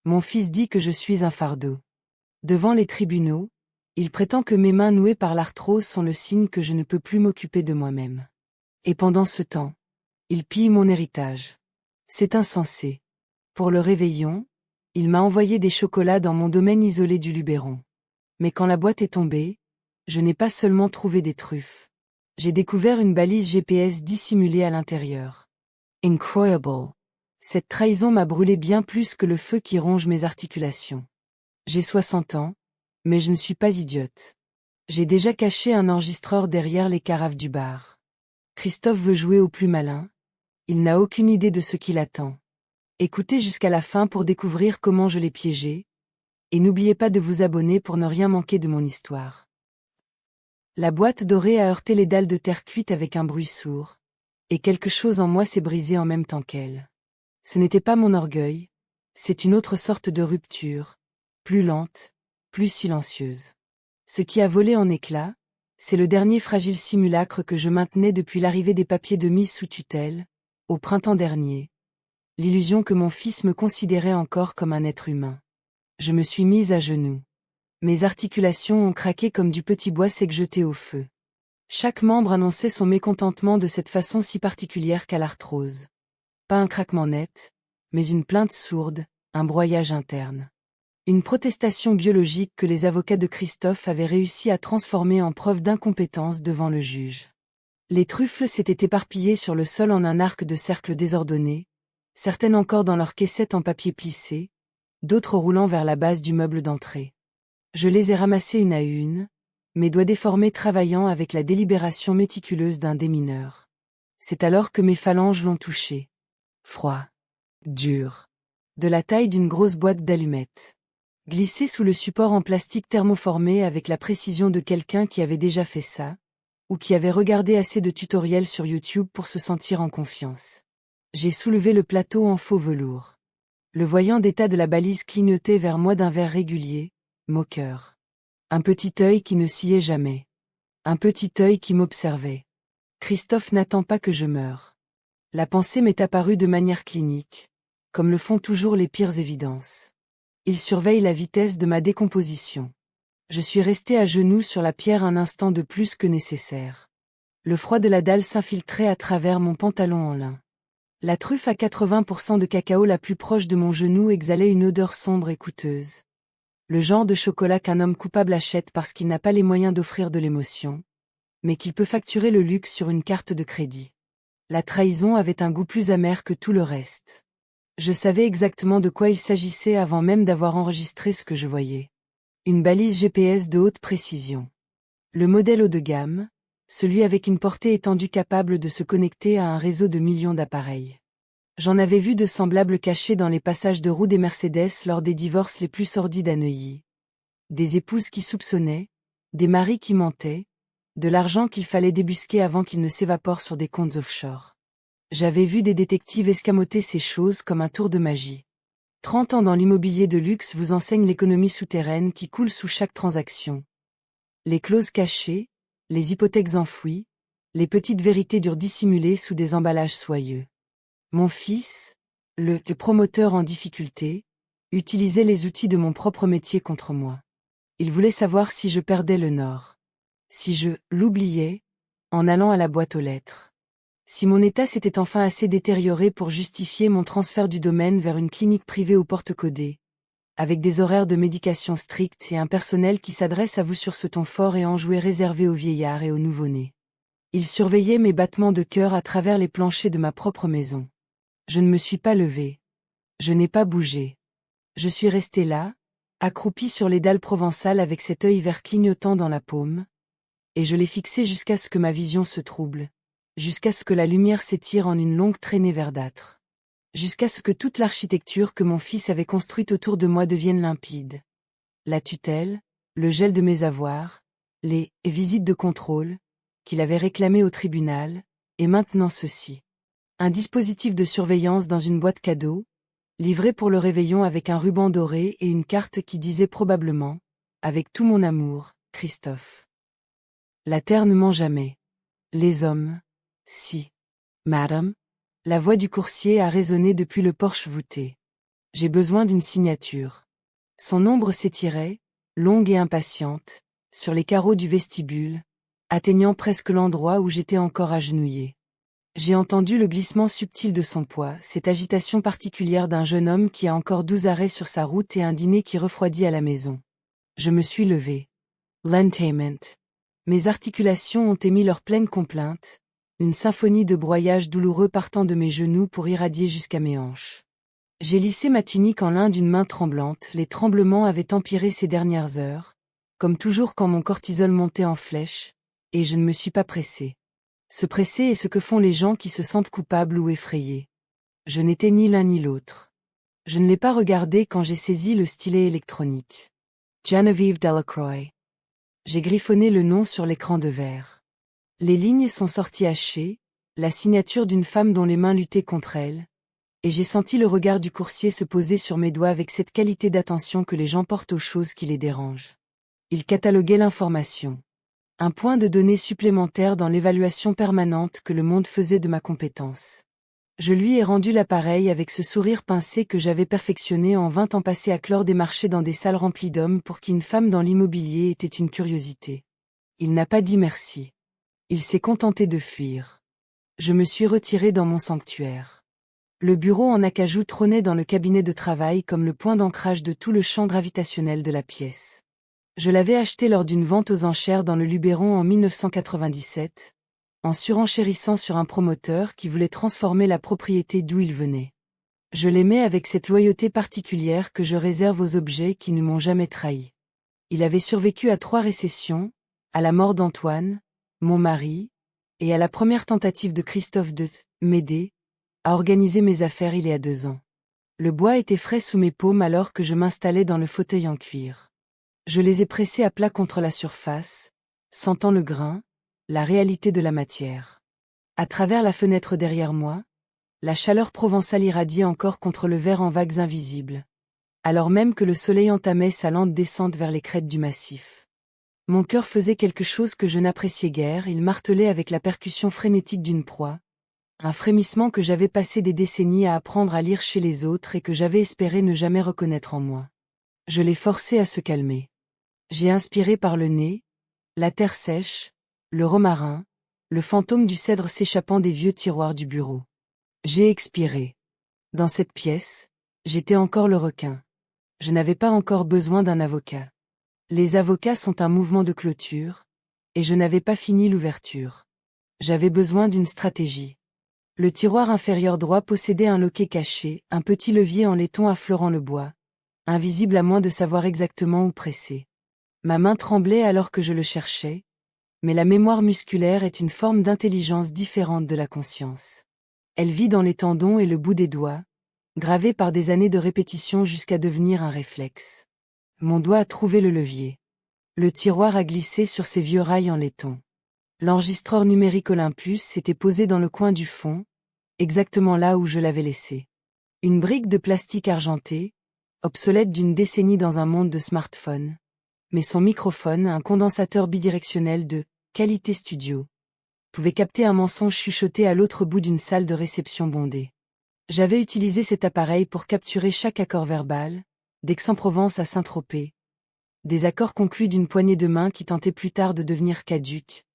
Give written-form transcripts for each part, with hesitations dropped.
Mon fils dit que je suis un fardeau. Devant les tribunaux, il prétend que mes mains nouées par l'arthrose sont le signe que je ne peux plus m'occuper de moi-même. Et pendant ce temps, il pille mon héritage. C'est insensé. Pour le réveillon, il m'a envoyé des chocolats dans mon domaine isolé du Luberon. Mais quand la boîte est tombée, je n'ai pas seulement trouvé des truffes. J'ai découvert une balise GPS dissimulée à l'intérieur. Incroyable. Cette trahison m'a brûlé bien plus que le feu qui ronge mes articulations. J'ai 60 ans, mais je ne suis pas idiote. J'ai déjà caché un enregistreur derrière les carafes du bar. Christophe veut jouer au plus malin. Il n'a aucune idée de ce qui l'attend. Écoutez jusqu'à la fin pour découvrir comment je l'ai piégé. Et n'oubliez pas de vous abonner pour ne rien manquer de mon histoire. La boîte dorée a heurté les dalles de terre cuite avec un bruit sourd. Et quelque chose en moi s'est brisé en même temps qu'elle. Ce n'était pas mon orgueil. C'est une autre sorte de rupture. Plus lente, plus silencieuse. Ce qui a volé en éclats, c'est le dernier fragile simulacre que je maintenais depuis l'arrivée des papiers de mise sous tutelle, au printemps dernier. L'illusion que mon fils me considérait encore comme un être humain. Je me suis mise à genoux. Mes articulations ont craqué comme du petit bois sec jeté au feu. Chaque membre annonçait son mécontentement de cette façon si particulière qu'à l'arthrose. Pas un craquement net, mais une plainte sourde, un broyage interne. Une protestation biologique que les avocats de Christophe avaient réussi à transformer en preuve d'incompétence devant le juge. Les truffles s'étaient éparpillées sur le sol en un arc de cercle désordonné, certaines encore dans leur caissette en papier plissé, d'autres roulant vers la base du meuble d'entrée. Je les ai ramassées une à une, mes doigts déformés travaillant avec la délibération méticuleuse d'un démineur. C'est alors que mes phalanges l'ont touché. Froid. Dur. De la taille d'une grosse boîte d'allumettes. Glissé sous le support en plastique thermoformé avec la précision de quelqu'un qui avait déjà fait ça, ou qui avait regardé assez de tutoriels sur YouTube pour se sentir en confiance. J'ai soulevé le plateau en faux velours. Le voyant d'état de la balise clignotait vers moi d'un verre régulier, moqueur. Un petit œil qui ne sciait jamais. Un petit œil qui m'observait. Christophe n'attend pas que je meure. La pensée m'est apparue de manière clinique, comme le font toujours les pires évidences. Il surveille la vitesse de ma décomposition. Je suis resté à genoux sur la pierre un instant de plus que nécessaire. Le froid de la dalle s'infiltrait à travers mon pantalon en lin. La truffe à 80% de cacao la plus proche de mon genou exhalait une odeur sombre et coûteuse. Le genre de chocolat qu'un homme coupable achète parce qu'il n'a pas les moyens d'offrir de l'émotion, mais qu'il peut facturer le luxe sur une carte de crédit. La trahison avait un goût plus amer que tout le reste. Je savais exactement de quoi il s'agissait avant même d'avoir enregistré ce que je voyais. Une balise GPS de haute précision. Le modèle haut de gamme, celui avec une portée étendue capable de se connecter à un réseau de millions d'appareils. J'en avais vu de semblables cachés dans les passages de roues des Mercedes lors des divorces les plus sordides à Neuilly. Des épouses qui soupçonnaient, des maris qui mentaient, de l'argent qu'il fallait débusquer avant qu'il ne s'évapore sur des comptes offshore. J'avais vu des détectives escamoter ces choses comme un tour de magie. 30 ans dans l'immobilier de luxe vous enseignent l'économie souterraine qui coule sous chaque transaction. Les clauses cachées, les hypothèques enfouies, les petites vérités dures dissimulées sous des emballages soyeux. Mon fils, le promoteur en difficulté, utilisait les outils de mon propre métier contre moi. Il voulait savoir si je perdais le nord. Si je l'oubliais, en allant à la boîte aux lettres. Si mon état s'était enfin assez détérioré pour justifier mon transfert du domaine vers une clinique privée aux portes codées, avec des horaires de médication stricts et un personnel qui s'adresse à vous sur ce ton fort et enjoué réservé aux vieillards et aux nouveau-nés. Il surveillait mes battements de cœur à travers les planchers de ma propre maison. Je ne me suis pas levé. Je n'ai pas bougé. Je suis resté là, accroupi sur les dalles provençales avec cet œil vert clignotant dans la paume, et je l'ai fixé jusqu'à ce que ma vision se trouble, jusqu'à ce que la lumière s'étire en une longue traînée verdâtre, jusqu'à ce que toute l'architecture que mon fils avait construite autour de moi devienne limpide. La tutelle, le gel de mes avoirs, les visites de contrôle, qu'il avait réclamées au tribunal, et maintenant ceci. Un dispositif de surveillance dans une boîte cadeau, livré pour le réveillon avec un ruban doré et une carte qui disait probablement « Avec tout mon amour, Christophe ». La terre ne ment jamais. Les hommes, si. Madame, la voix du coursier a résonné depuis le porche voûté. J'ai besoin d'une signature. Son ombre s'étirait, longue et impatiente, sur les carreaux du vestibule, atteignant presque l'endroit où j'étais encore agenouillée. J'ai entendu le glissement subtil de son poids, cette agitation particulière d'un jeune homme qui a encore 12 arrêts sur sa route et un dîner qui refroidit à la maison. Je me suis levée. L'entertainment. Mes articulations ont émis leur pleine complainte, une symphonie de broyage douloureux partant de mes genoux pour irradier jusqu'à mes hanches. J'ai lissé ma tunique en lin d'une main tremblante, les tremblements avaient empiré ces dernières heures, comme toujours quand mon cortisol montait en flèche, et je ne me suis pas pressée. Se presser est ce que font les gens qui se sentent coupables ou effrayés. Je n'étais ni l'un ni l'autre. Je ne l'ai pas regardé quand j'ai saisi le stylet électronique. Genevieve Delacroix. J'ai griffonné le nom sur l'écran de verre. Les lignes sont sorties hachées, la signature d'une femme dont les mains luttaient contre elle, et j'ai senti le regard du coursier se poser sur mes doigts avec cette qualité d'attention que les gens portent aux choses qui les dérangent. Il cataloguait l'information. Un point de données supplémentaire dans l'évaluation permanente que le monde faisait de ma compétence. Je lui ai rendu l'appareil avec ce sourire pincé que j'avais perfectionné en 20 ans passés à clore des marchés dans des salles remplies d'hommes pour qui une femme dans l'immobilier était une curiosité. Il n'a pas dit merci. Il s'est contenté de fuir. Je me suis retirée dans mon sanctuaire. Le bureau en acajou trônait dans le cabinet de travail comme le point d'ancrage de tout le champ gravitationnel de la pièce. Je l'avais acheté lors d'une vente aux enchères dans le Luberon en 1997, en surenchérissant sur un promoteur qui voulait transformer la propriété d'où il venait. Je l'aimais avec cette loyauté particulière que je réserve aux objets qui ne m'ont jamais trahi. Il avait survécu à 3 récessions, à la mort d'Antoine, mon mari, et à la première tentative de Christophe de m'aider à organiser mes affaires il y a 2 ans. Le bois était frais sous mes paumes alors que je m'installais dans le fauteuil en cuir. Je les ai pressés à plat contre la surface, sentant le grain, la réalité de la matière. À travers la fenêtre derrière moi, la chaleur provençale irradiait encore contre le verre en vagues invisibles, alors même que le soleil entamait sa lente descente vers les crêtes du massif. Mon cœur faisait quelque chose que je n'appréciais guère, il martelait avec la percussion frénétique d'une proie, un frémissement que j'avais passé des décennies à apprendre à lire chez les autres et que j'avais espéré ne jamais reconnaître en moi. Je l'ai forcé à se calmer. J'ai inspiré par le nez, la terre sèche, le romarin, le fantôme du cèdre s'échappant des vieux tiroirs du bureau. J'ai expiré. Dans cette pièce, j'étais encore le requin. Je n'avais pas encore besoin d'un avocat. Les avocats sont un mouvement de clôture, et je n'avais pas fini l'ouverture. J'avais besoin d'une stratégie. Le tiroir inférieur droit possédait un loquet caché, un petit levier en laiton affleurant le bois, invisible à moins de savoir exactement où presser. Ma main tremblait alors que je le cherchais, mais la mémoire musculaire est une forme d'intelligence différente de la conscience. Elle vit dans les tendons et le bout des doigts, gravée par des années de répétition jusqu'à devenir un réflexe. Mon doigt a trouvé le levier. Le tiroir a glissé sur ses vieux rails en laiton. L'enregistreur numérique Olympus s'était posé dans le coin du fond, exactement là où je l'avais laissé. Une brique de plastique argenté, obsolète d'une décennie dans un monde de smartphones. Mais son microphone, un condensateur bidirectionnel de qualité studio, pouvait capter un mensonge chuchoté à l'autre bout d'une salle de réception bondée. J'avais utilisé cet appareil pour capturer chaque accord verbal, d'Aix-en-Provence à Saint-Tropez. Des accords conclus d'une poignée de main qui tentaient plus tard de devenir caduques.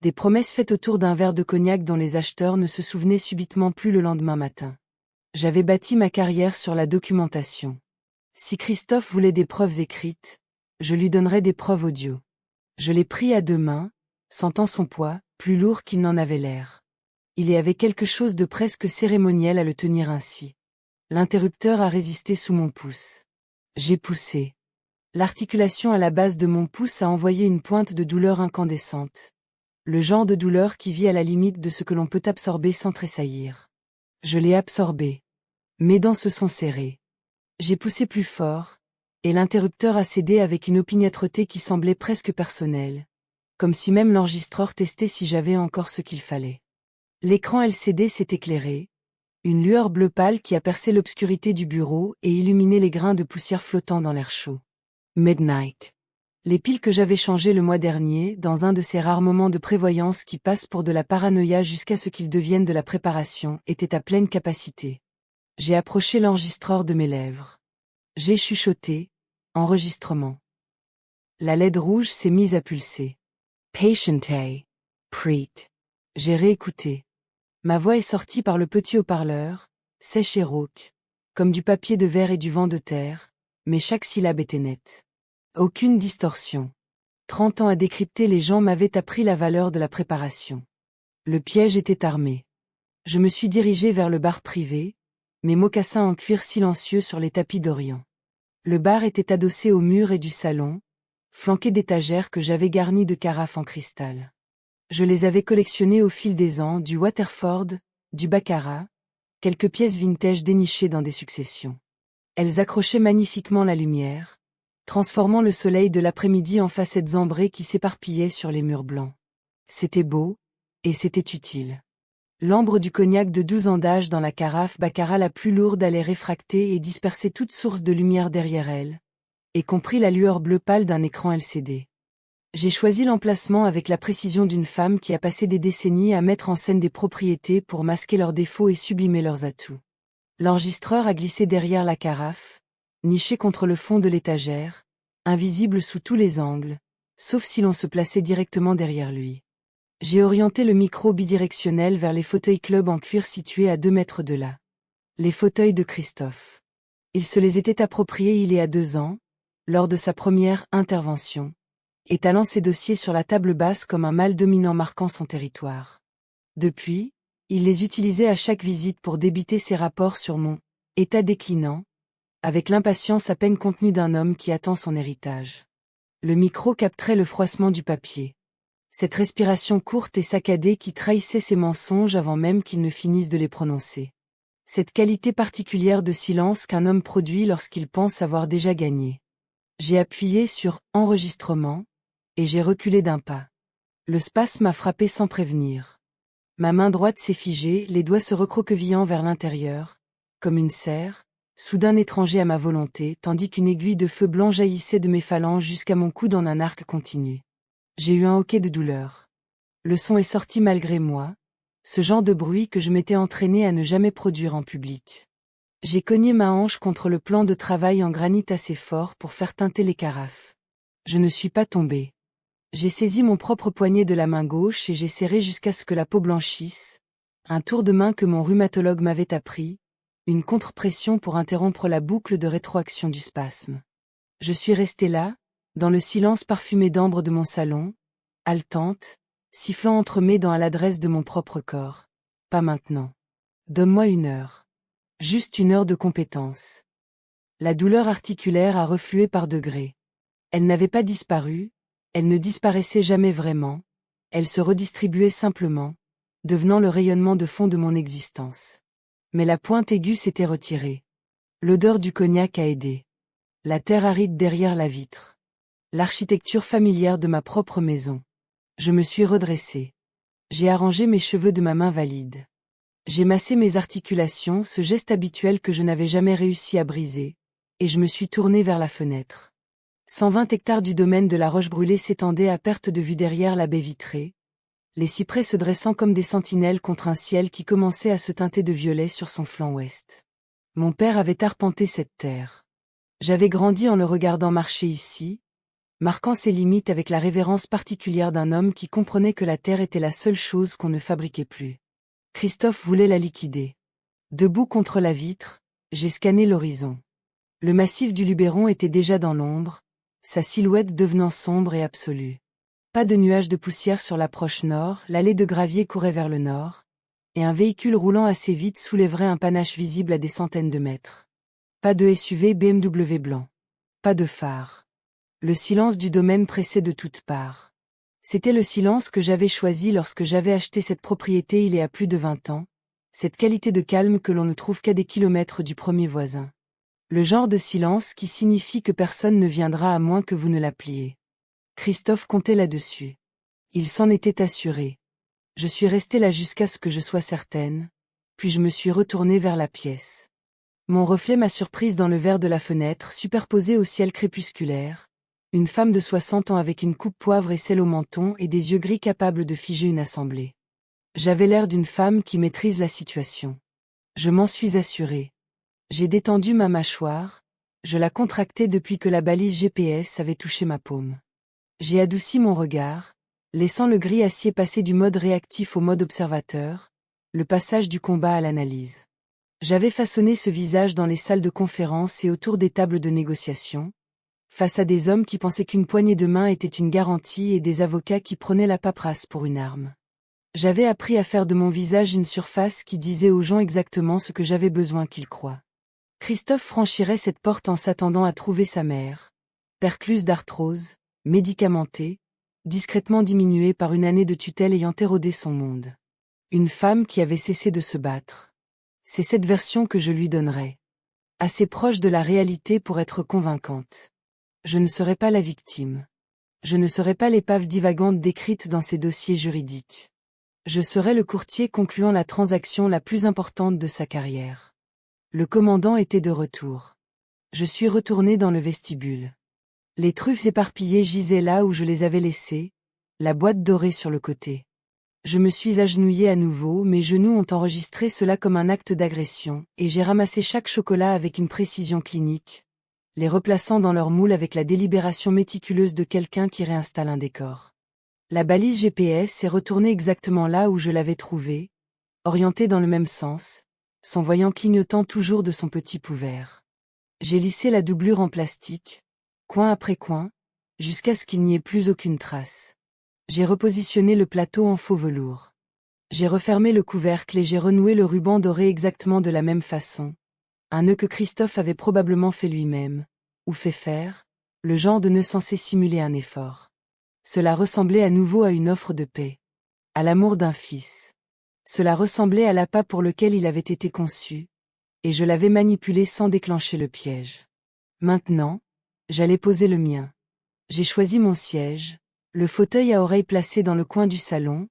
Des promesses faites autour d'un verre de cognac dont les acheteurs ne se souvenaient subitement plus le lendemain matin. J'avais bâti ma carrière sur la documentation. Si Christophe voulait des preuves écrites, je lui donnerais des preuves audio. Je l'ai pris à 2 mains, sentant son poids, plus lourd qu'il n'en avait l'air. Il y avait quelque chose de presque cérémoniel à le tenir ainsi. L'interrupteur a résisté sous mon pouce. J'ai poussé. L'articulation à la base de mon pouce a envoyé une pointe de douleur incandescente. Le genre de douleur qui vit à la limite de ce que l'on peut absorber sans tressaillir. Je l'ai absorbé. Mes dents se sont serrées. J'ai poussé plus fort, et l'interrupteur a cédé avec une opiniâtreté qui semblait presque personnelle, comme si même l'enregistreur testait si j'avais encore ce qu'il fallait. L'écran LCD s'est éclairé, une lueur bleu pâle qui a percé l'obscurité du bureau et illuminé les grains de poussière flottant dans l'air chaud. Midnight. Les piles que j'avais changées le mois dernier, dans un de ces rares moments de prévoyance qui passent pour de la paranoïa jusqu'à ce qu'ils deviennent de la préparation, étaient à pleine capacité. J'ai approché l'enregistreur de mes lèvres. J'ai chuchoté, enregistrement. La LED rouge s'est mise à pulser. Patient A. Preet. J'ai réécouté. Ma voix est sortie par le petit haut-parleur, sèche et rauque, comme du papier de verre et du vent de terre, mais chaque syllabe était nette. Aucune distorsion. 30 ans à décrypter les gens m'avaient appris la valeur de la préparation. Le piège était armé. Je me suis dirigé vers le bar privé, mes mocassins en cuir silencieux sur les tapis d'Orient. Le bar était adossé au mur et du salon, flanqué d'étagères que j'avais garnies de carafes en cristal. Je les avais collectionnées au fil des ans, du Waterford, du Baccarat, quelques pièces vintage dénichées dans des successions. Elles accrochaient magnifiquement la lumière, transformant le soleil de l'après-midi en facettes ambrées qui s'éparpillaient sur les murs blancs. C'était beau, et c'était utile. L'ambre du cognac de 12 ans d'âge dans la carafe Baccarat la plus lourde allait réfracter et disperser toute source de lumière derrière elle, y compris la lueur bleue pâle d'un écran LCD. J'ai choisi l'emplacement avec la précision d'une femme qui a passé des décennies à mettre en scène des propriétés pour masquer leurs défauts et sublimer leurs atouts. L'enregistreur a glissé derrière la carafe, niché contre le fond de l'étagère, invisible sous tous les angles, sauf si l'on se plaçait directement derrière lui. J'ai orienté le micro bidirectionnel vers les fauteuils club en cuir situés à 2 mètres de là. Les fauteuils de Christophe. Il se les était appropriés il y a 2 ans, lors de sa première intervention, étalant ses dossiers sur la table basse comme un mâle dominant marquant son territoire. Depuis, il les utilisait à chaque visite pour débiter ses rapports sur mon état déclinant, avec l'impatience à peine contenue d'un homme qui attend son héritage. Le micro capterait le froissement du papier. Cette respiration courte et saccadée qui trahissait ses mensonges avant même qu'il ne finisse de les prononcer. Cette qualité particulière de silence qu'un homme produit lorsqu'il pense avoir déjà gagné. J'ai appuyé sur « Enregistrement » et j'ai reculé d'un pas. Le spasme m'a frappé sans prévenir. Ma main droite s'est figée, les doigts se recroquevillant vers l'intérieur, comme une serre, soudain étranger à ma volonté, tandis qu'une aiguille de feu blanc jaillissait de mes phalanges jusqu'à mon coude en un arc continu. J'ai eu un hoquet de douleur. Le son est sorti malgré moi, ce genre de bruit que je m'étais entraîné à ne jamais produire en public. J'ai cogné ma hanche contre le plan de travail en granit assez fort pour faire teinter les carafes. Je ne suis pas tombé. J'ai saisi mon propre poignet de la main gauche et j'ai serré jusqu'à ce que la peau blanchisse, un tour de main que mon rhumatologue m'avait appris, une contre-pression pour interrompre la boucle de rétroaction du spasme. Je suis restée là, dans le silence parfumé d'ambre de mon salon, haletante, sifflant entre mes dents à l'adresse de mon propre corps. Pas maintenant. Donne-moi 1 heure. Juste 1 heure de compétence. La douleur articulaire a reflué par degrés. Elle n'avait pas disparu, elle ne disparaissait jamais vraiment, elle se redistribuait simplement, devenant le rayonnement de fond de mon existence. Mais la pointe aiguë s'était retirée. L'odeur du cognac a aidé. La terre aride derrière la vitre. L'architecture familière de ma propre maison. Je me suis redressée. J'ai arrangé mes cheveux de ma main valide. J'ai massé mes articulations, ce geste habituel que je n'avais jamais réussi à briser, et je me suis tournée vers la fenêtre. 120 hectares du domaine de la Roche-Brûlée s'étendaient à perte de vue derrière la baie vitrée, les cyprès se dressant comme des sentinelles contre un ciel qui commençait à se teinter de violet sur son flanc ouest. Mon père avait arpenté cette terre. J'avais grandi en le regardant marcher ici, marquant ses limites avec la révérence particulière d'un homme qui comprenait que la terre était la seule chose qu'on ne fabriquait plus. Christophe voulait la liquider. Debout contre la vitre, j'ai scanné l'horizon. Le massif du Luberon était déjà dans l'ombre, sa silhouette devenant sombre et absolue. Pas de nuages de poussière sur l'approche nord, l'allée de gravier courait vers le nord, et un véhicule roulant assez vite soulèverait un panache visible à des centaines de mètres. Pas de SUV BMW blanc. Pas de phare. Le silence du domaine pressait de toutes parts. C'était le silence que j'avais choisi lorsque j'avais acheté cette propriété il y a plus de 20 ans, cette qualité de calme que l'on ne trouve qu'à des kilomètres du premier voisin. Le genre de silence qui signifie que personne ne viendra à moins que vous ne l'appeliez. Christophe comptait là-dessus. Il s'en était assuré. Je suis restée là jusqu'à ce que je sois certaine, puis je me suis retournée vers la pièce. Mon reflet m'a surprise dans le verre de la fenêtre superposé au ciel crépusculaire, une femme de 60 ans avec une coupe poivre et sel au menton et des yeux gris capables de figer une assemblée. J'avais l'air d'une femme qui maîtrise la situation. Je m'en suis assurée. J'ai détendu ma mâchoire, je la contractais depuis que la balise GPS avait touché ma paume. J'ai adouci mon regard, laissant le gris acier passer du mode réactif au mode observateur, le passage du combat à l'analyse. J'avais façonné ce visage dans les salles de conférence et autour des tables de négociation, face à des hommes qui pensaient qu'une poignée de main était une garantie et des avocats qui prenaient la paperasse pour une arme. J'avais appris à faire de mon visage une surface qui disait aux gens exactement ce que j'avais besoin qu'ils croient. Christophe franchirait cette porte en s'attendant à trouver sa mère, percluse d'arthrose, médicamentée, discrètement diminuée par une année de tutelle ayant érodé son monde. Une femme qui avait cessé de se battre. C'est cette version que je lui donnerais. Assez proche de la réalité pour être convaincante. Je ne serais pas la victime. Je ne serais pas l'épave divagante décrite dans ces dossiers juridiques. Je serais le courtier concluant la transaction la plus importante de sa carrière. Le commandant était de retour. Je suis retourné dans le vestibule. Les truffes éparpillées gisaient là où je les avais laissées, la boîte dorée sur le côté. Je me suis agenouillé à nouveau, mes genoux ont enregistré cela comme un acte d'agression, et j'ai ramassé chaque chocolat avec une précision clinique, les replaçant dans leur moule avec la délibération méticuleuse de quelqu'un qui réinstalle un décor. La balise GPS est retournée exactement là où je l'avais trouvée, orientée dans le même sens, son voyant clignotant toujours de son petit pouvert. J'ai lissé la doublure en plastique, coin après coin, jusqu'à ce qu'il n'y ait plus aucune trace. J'ai repositionné le plateau en faux velours. J'ai refermé le couvercle et j'ai renoué le ruban doré exactement de la même façon. Un nœud que Christophe avait probablement fait lui-même, ou fait faire, le genre de nœud censé simuler un effort. Cela ressemblait à nouveau à une offre de paix. À l'amour d'un fils. Cela ressemblait à l'appât pour lequel il avait été conçu, et je l'avais manipulé sans déclencher le piège. Maintenant, j'allais poser le mien. J'ai choisi mon siège, le fauteuil à oreilles placé dans le coin du salon,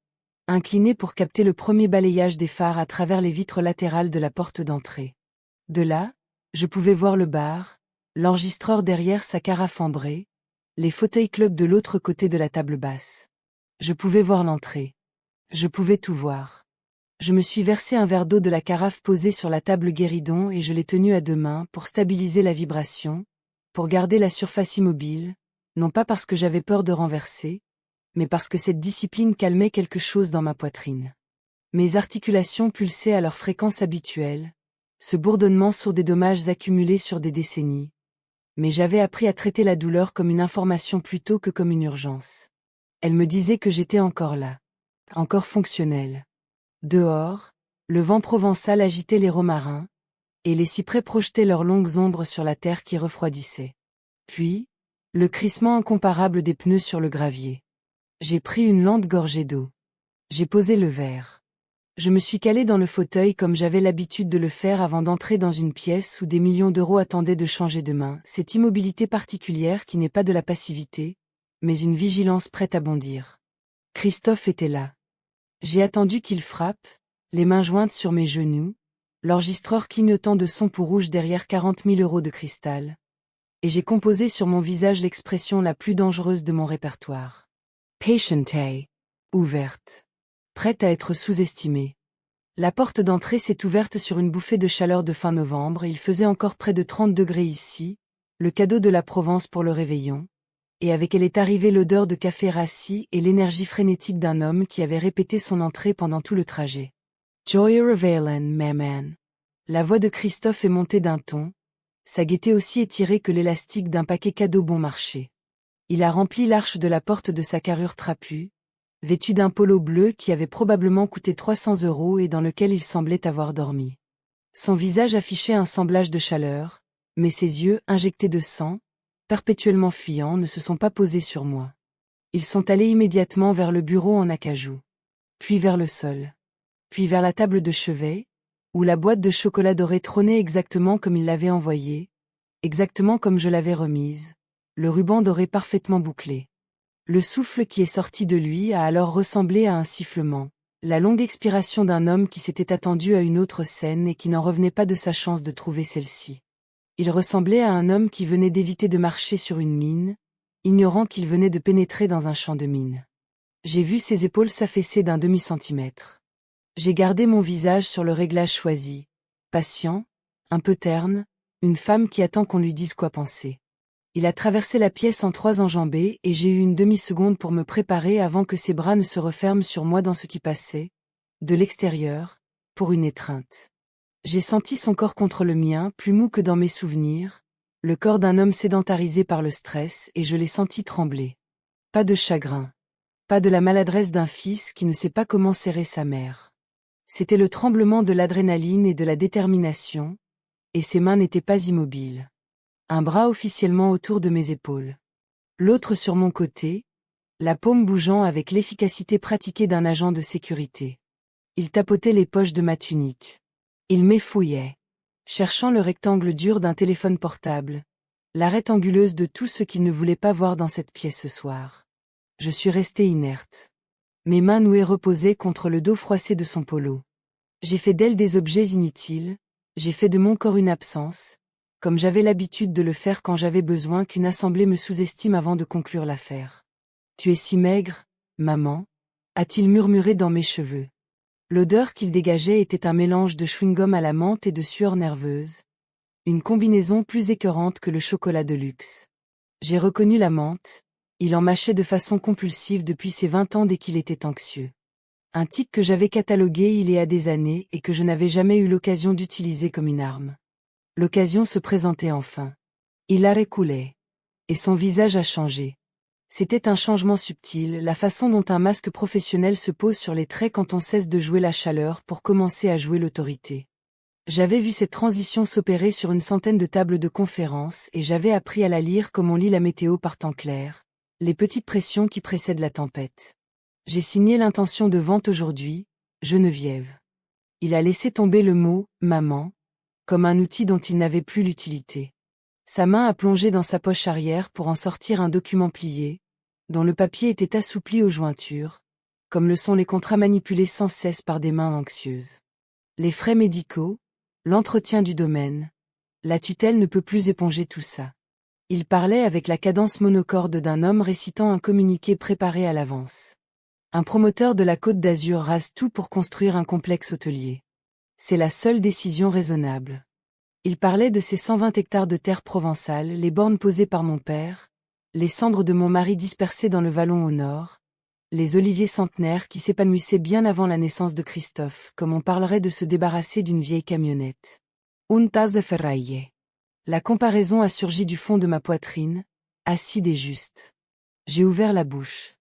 incliné pour capter le premier balayage des phares à travers les vitres latérales de la porte d'entrée. De là, je pouvais voir le bar, l'enregistreur derrière sa carafe ambrée, les fauteuils club de l'autre côté de la table basse. Je pouvais voir l'entrée. Je pouvais tout voir. Je me suis versé un verre d'eau de la carafe posée sur la table guéridon et je l'ai tenu à deux mains pour stabiliser la vibration, pour garder la surface immobile, non pas parce que j'avais peur de renverser, mais parce que cette discipline calmait quelque chose dans ma poitrine. Mes articulations pulsaient à leur fréquence habituelle, ce bourdonnement sourd des dommages accumulés sur des décennies. Mais j'avais appris à traiter la douleur comme une information plutôt que comme une urgence. Elle me disait que j'étais encore là, encore fonctionnelle. Dehors, le vent provençal agitait les romarins, et les cyprès projetaient leurs longues ombres sur la terre qui refroidissait. Puis, le crissement incomparable des pneus sur le gravier. J'ai pris une lente gorgée d'eau. J'ai posé le verre. Je me suis calé dans le fauteuil comme j'avais l'habitude de le faire avant d'entrer dans une pièce où des millions d'euros attendaient de changer de main, cette immobilité particulière qui n'est pas de la passivité, mais une vigilance prête à bondir. Christophe était là. J'ai attendu qu'il frappe, les mains jointes sur mes genoux, l'enregistreur clignotant de son pou rouge derrière 40 000 euros de cristal. Et j'ai composé sur mon visage l'expression la plus dangereuse de mon répertoire. Patiente, ouverte. Prête à être sous-estimée. La porte d'entrée s'est ouverte sur une bouffée de chaleur de fin novembre, il faisait encore près de 30 degrés ici, le cadeau de la Provence pour le réveillon, et avec elle est arrivée l'odeur de café rassis et l'énergie frénétique d'un homme qui avait répété son entrée pendant tout le trajet. Joy Reveillon, man. La voix de Christophe est montée d'un ton, sa gaieté aussi étirée que l'élastique d'un paquet cadeau bon marché. Il a rempli l'arche de la porte de sa carrure trapue, vêtu d'un polo bleu qui avait probablement coûté 300 € et dans lequel il semblait avoir dormi. Son visage affichait un semblage de chaleur, mais ses yeux, injectés de sang, perpétuellement fuyants, ne se sont pas posés sur moi. Ils sont allés immédiatement vers le bureau en acajou. Puis vers le sol. Puis vers la table de chevet, où la boîte de chocolat doré trônait exactement comme il l'avait envoyée, exactement comme je l'avais remise, le ruban doré parfaitement bouclé. Le souffle qui est sorti de lui a alors ressemblé à un sifflement, la longue expiration d'un homme qui s'était attendu à une autre scène et qui n'en revenait pas de sa chance de trouver celle-ci. Il ressemblait à un homme qui venait d'éviter de marcher sur une mine, ignorant qu'il venait de pénétrer dans un champ de mine. J'ai vu ses épaules s'affaisser d'un demi-centimètre. J'ai gardé mon visage sur le réglage choisi, patient, Un peu terne, une femme qui attend qu'on lui dise quoi penser. Il a traversé la pièce en 3 enjambées et j'ai eu une demi-seconde pour me préparer avant que ses bras ne se referment sur moi dans ce qui passait, de l'extérieur, pour une étreinte. J'ai senti son corps contre le mien, plus mou que dans mes souvenirs, le corps d'un homme sédentarisé par le stress et je l'ai senti trembler. Pas de chagrin. Pas de la maladresse d'un fils qui ne sait pas comment serrer sa mère. C'était le tremblement de l'adrénaline et de la détermination, et ses mains n'étaient pas immobiles. Un bras officiellement autour de mes épaules. L'autre sur mon côté, la paume bougeant avec l'efficacité pratiquée d'un agent de sécurité. Il tapotait les poches de ma tunique. Il m'effouillait, cherchant le rectangle dur d'un téléphone portable, l'arête anguleuse de tout ce qu'il ne voulait pas voir dans cette pièce ce soir. Je suis restée inerte. Mes mains nouées reposaient contre le dos froissé de son polo. J'ai fait d'elle des objets inutiles, j'ai fait de mon corps une absence, comme j'avais l'habitude de le faire quand j'avais besoin qu'une assemblée me sous-estime avant de conclure l'affaire. « Tu es si maigre, maman » a-t-il murmuré dans mes cheveux. L'odeur qu'il dégageait était un mélange de chewing-gum à la menthe et de sueur nerveuse. Une combinaison plus écœurante que le chocolat de luxe. J'ai reconnu la menthe, il en mâchait de façon compulsive depuis ses 20 ans dès qu'il était anxieux. Un tic que j'avais catalogué il y a des années et que je n'avais jamais eu l'occasion d'utiliser comme une arme. L'occasion se présentait enfin. Il a reculé. Et son visage a changé. C'était un changement subtil, la façon dont un masque professionnel se pose sur les traits quand on cesse de jouer la chaleur pour commencer à jouer l'autorité. J'avais vu cette transition s'opérer sur une centaine de tables de conférences et j'avais appris à la lire comme on lit la météo par temps clair, les petites pressions qui précèdent la tempête. J'ai signé l'intention de vente aujourd'hui, Geneviève. Il a laissé tomber le mot « maman » comme un outil dont il n'avait plus l'utilité. Sa main a plongé dans sa poche arrière pour en sortir un document plié, dont le papier était assoupli aux jointures, comme le sont les contrats manipulés sans cesse par des mains anxieuses. Les frais médicaux, l'entretien du domaine, la tutelle ne peut plus éponger tout ça. Il parlait avec la cadence monocorde d'un homme récitant un communiqué préparé à l'avance. Un promoteur de la Côte d'Azur rase tout pour construire un complexe hôtelier. C'est la seule décision raisonnable. Il parlait de ses 120 hectares de terre provençale, les bornes posées par mon père, les cendres de mon mari dispersées dans le vallon au nord, les oliviers centenaires qui s'épanouissaient bien avant la naissance de Christophe, comme on parlerait de se débarrasser d'une vieille camionnette. Un tas de ferraille. La comparaison a surgi du fond de ma poitrine, acide et juste. J'ai ouvert la bouche.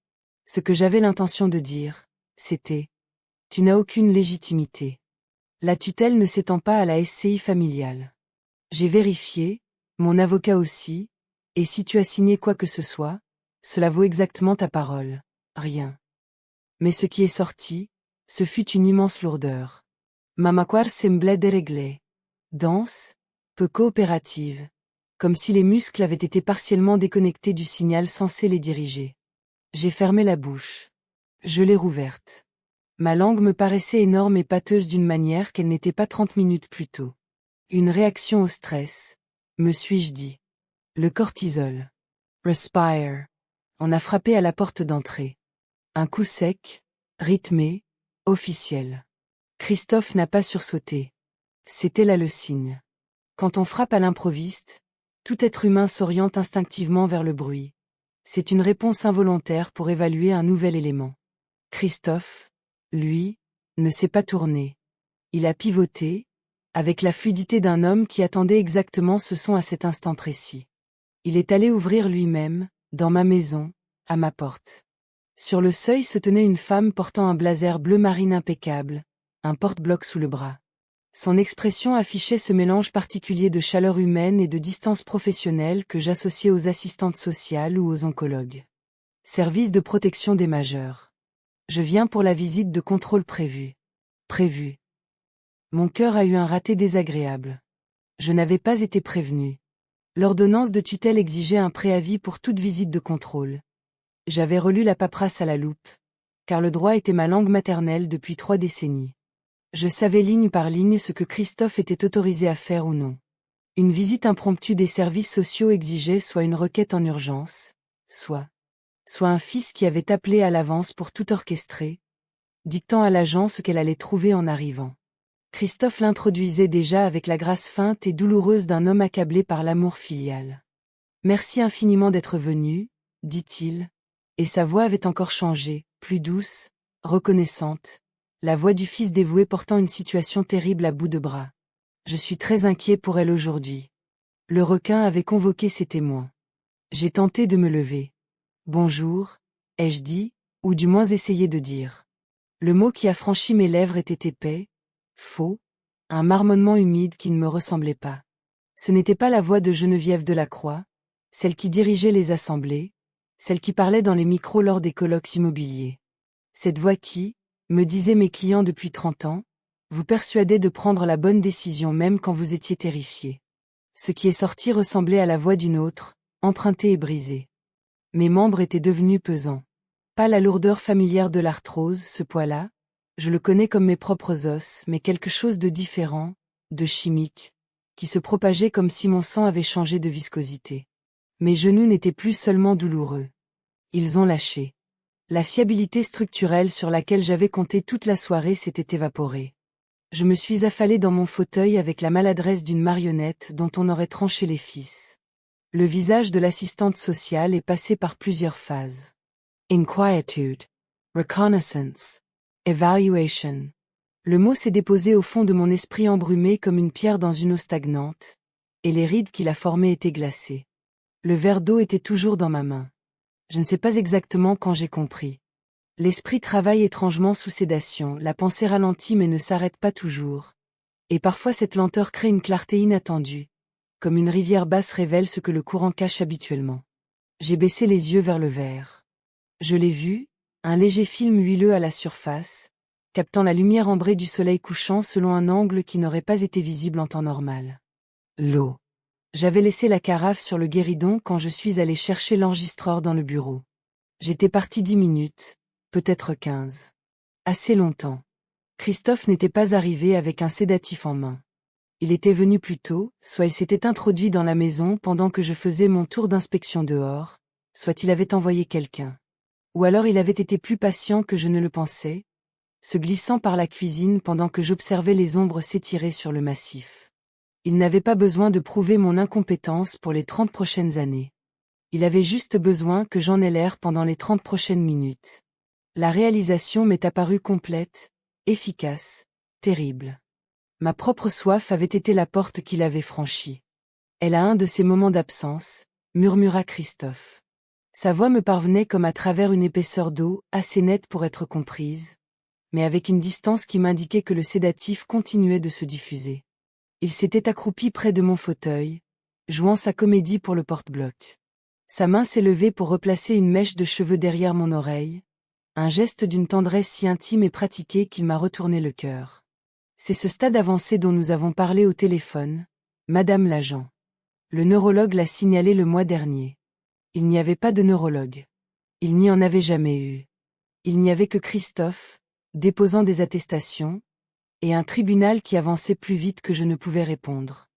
Ce que j'avais l'intention de dire, c'était « Tu n'as aucune légitimité. La tutelle ne s'étend pas à la SCI familiale. J'ai vérifié, mon avocat aussi, et si tu as signé quoi que ce soit, cela vaut exactement ta parole. Rien. » Mais ce qui est sorti, ce fut une immense lourdeur. Ma mâchoire semblait déréglée. Dense, peu coopérative. Comme si les muscles avaient été partiellement déconnectés du signal censé les diriger. J'ai fermé la bouche. Je l'ai rouverte. Ma langue me paraissait énorme et pâteuse d'une manière qu'elle n'était pas 30 minutes plus tôt. Une réaction au stress, me suis-je dit. Le cortisol. Respire. On a frappé à la porte d'entrée. Un coup sec, rythmé, officiel. Christophe n'a pas sursauté. C'était là le signe. Quand on frappe à l'improviste, tout être humain s'oriente instinctivement vers le bruit. C'est une réponse involontaire pour évaluer un nouvel élément. Christophe, lui, ne s'est pas tourné. Il a pivoté, avec la fluidité d'un homme qui attendait exactement ce son à cet instant précis. Il est allé ouvrir lui-même, dans ma maison, à ma porte. Sur le seuil se tenait une femme portant un blazer bleu marine impeccable, un porte-bloc sous le bras. Son expression affichait ce mélange particulier de chaleur humaine et de distance professionnelle que j'associais aux assistantes sociales ou aux oncologues. Service de protection des majeurs. Je viens pour la visite de contrôle prévue. Prévue. Mon cœur a eu un raté désagréable. Je n'avais pas été prévenu. L'ordonnance de tutelle exigeait un préavis pour toute visite de contrôle. J'avais relu la paperasse à la loupe, car le droit était ma langue maternelle depuis 3 décennies. Je savais ligne par ligne ce que Christophe était autorisé à faire ou non. Une visite impromptue des services sociaux exigeait soit une requête en urgence, soit un fils qui avait appelé à l'avance pour tout orchestrer, dictant à l'agent ce qu'elle allait trouver en arrivant. Christophe l'introduisait déjà avec la grâce feinte et douloureuse d'un homme accablé par l'amour filial. « Merci infiniment d'être venu, dit-il, et sa voix avait encore changé, plus douce, reconnaissante, la voix du fils dévoué portant une situation terrible à bout de bras. Je suis très inquiet pour elle aujourd'hui. Le requin avait convoqué ses témoins. J'ai tenté de me lever. Bonjour, ai-je dit, ou du moins essayé de dire. Le mot qui a franchi mes lèvres était épais, faux, un marmonnement humide qui ne me ressemblait pas. Ce n'était pas la voix de Geneviève Delacroix, celle qui dirigeait les assemblées, celle qui parlait dans les micros lors des colloques immobiliers. Cette voix qui, me disaient mes clients depuis 30 ans, vous persuadait de prendre la bonne décision même quand vous étiez terrifié. Ce qui est sorti ressemblait à la voix d'une autre, empruntée et brisée. Mes membres étaient devenus pesants. Pas la lourdeur familière de l'arthrose, ce poids-là, je le connais comme mes propres os, mais quelque chose de différent, de chimique, qui se propageait comme si mon sang avait changé de viscosité. Mes genoux n'étaient plus seulement douloureux. Ils ont lâché. La fiabilité structurelle sur laquelle j'avais compté toute la soirée s'était évaporée. Je me suis affalé dans mon fauteuil avec la maladresse d'une marionnette dont on aurait tranché les fils. Le visage de l'assistante sociale est passé par plusieurs phases. Inquietude, reconnaissance, evaluation. Le mot s'est déposé au fond de mon esprit embrumé comme une pierre dans une eau stagnante, et les rides qui la formaient étaient glacées. Le verre d'eau était toujours dans ma main. Je ne sais pas exactement quand j'ai compris. L'esprit travaille étrangement sous sédation, la pensée ralentit mais ne s'arrête pas toujours. Et parfois cette lenteur crée une clarté inattendue, comme une rivière basse révèle ce que le courant cache habituellement. J'ai baissé les yeux vers le verre. Je l'ai vu, un léger film huileux à la surface, captant la lumière ambrée du soleil couchant selon un angle qui n'aurait pas été visible en temps normal. L'eau. J'avais laissé la carafe sur le guéridon quand je suis allé chercher l'enregistreur dans le bureau. J'étais parti 10 minutes, peut-être 15. Assez longtemps. Christophe n'était pas arrivé avec un sédatif en main. Il était venu plus tôt, soit il s'était introduit dans la maison pendant que je faisais mon tour d'inspection dehors, soit il avait envoyé quelqu'un. Ou alors il avait été plus patient que je ne le pensais, se glissant par la cuisine pendant que j'observais les ombres s'étirer sur le massif. Il n'avait pas besoin de prouver mon incompétence pour les 30 prochaines années. Il avait juste besoin que j'en ai l'air pendant les 30 prochaines minutes. La réalisation m'est apparue complète, efficace, terrible. Ma propre soif avait été la porte qu'il avait franchie. Elle a un de ces moments d'absence, murmura Christophe. Sa voix me parvenait comme à travers une épaisseur d'eau, assez nette pour être comprise, mais avec une distance qui m'indiquait que le sédatif continuait de se diffuser. Il s'était accroupi près de mon fauteuil, jouant sa comédie pour le porte-bloc. Sa main s'est levée pour replacer une mèche de cheveux derrière mon oreille, un geste d'une tendresse si intime et pratiquée qu'il m'a retourné le cœur. C'est ce stade avancé dont nous avons parlé au téléphone, Madame l'agent. Le neurologue l'a signalé le mois dernier. Il n'y avait pas de neurologue. Il n'y en avait jamais eu. Il n'y avait que Christophe, déposant des attestations, et un tribunal qui avançait plus vite que je ne pouvais répondre.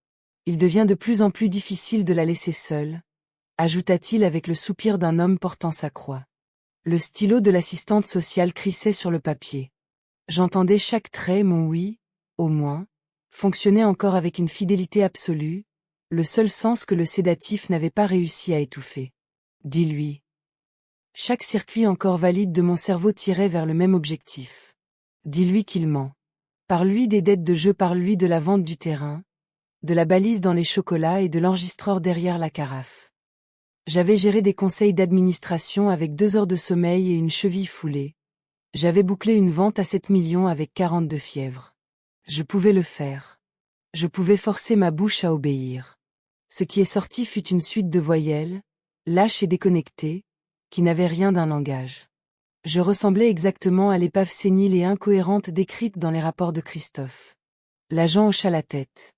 Il devient de plus en plus difficile de la laisser seule, ajouta-t-il avec le soupir d'un homme portant sa croix. Le stylo de l'assistante sociale crissait sur le papier. J'entendais chaque trait, mon oui, au moins, fonctionnait encore avec une fidélité absolue, le seul sens que le sédatif n'avait pas réussi à étouffer. Dis-lui. Chaque circuit encore valide de mon cerveau tirait vers le même objectif. Dis-lui qu'il ment. Parle-lui des dettes de jeu, parle-lui de la vente du terrain, de la balise dans les chocolats et de l'enregistreur derrière la carafe. J'avais géré des conseils d'administration avec 2 heures de sommeil et une cheville foulée. J'avais bouclé une vente à 7 millions avec 40 de fièvre. Je pouvais le faire. Je pouvais forcer ma bouche à obéir. Ce qui est sorti fut une suite de voyelles, lâches et déconnectées, qui n'avaient rien d'un langage. Je ressemblais exactement à l'épave sénile et incohérente décrite dans les rapports de Christophe. L'agent hocha la tête.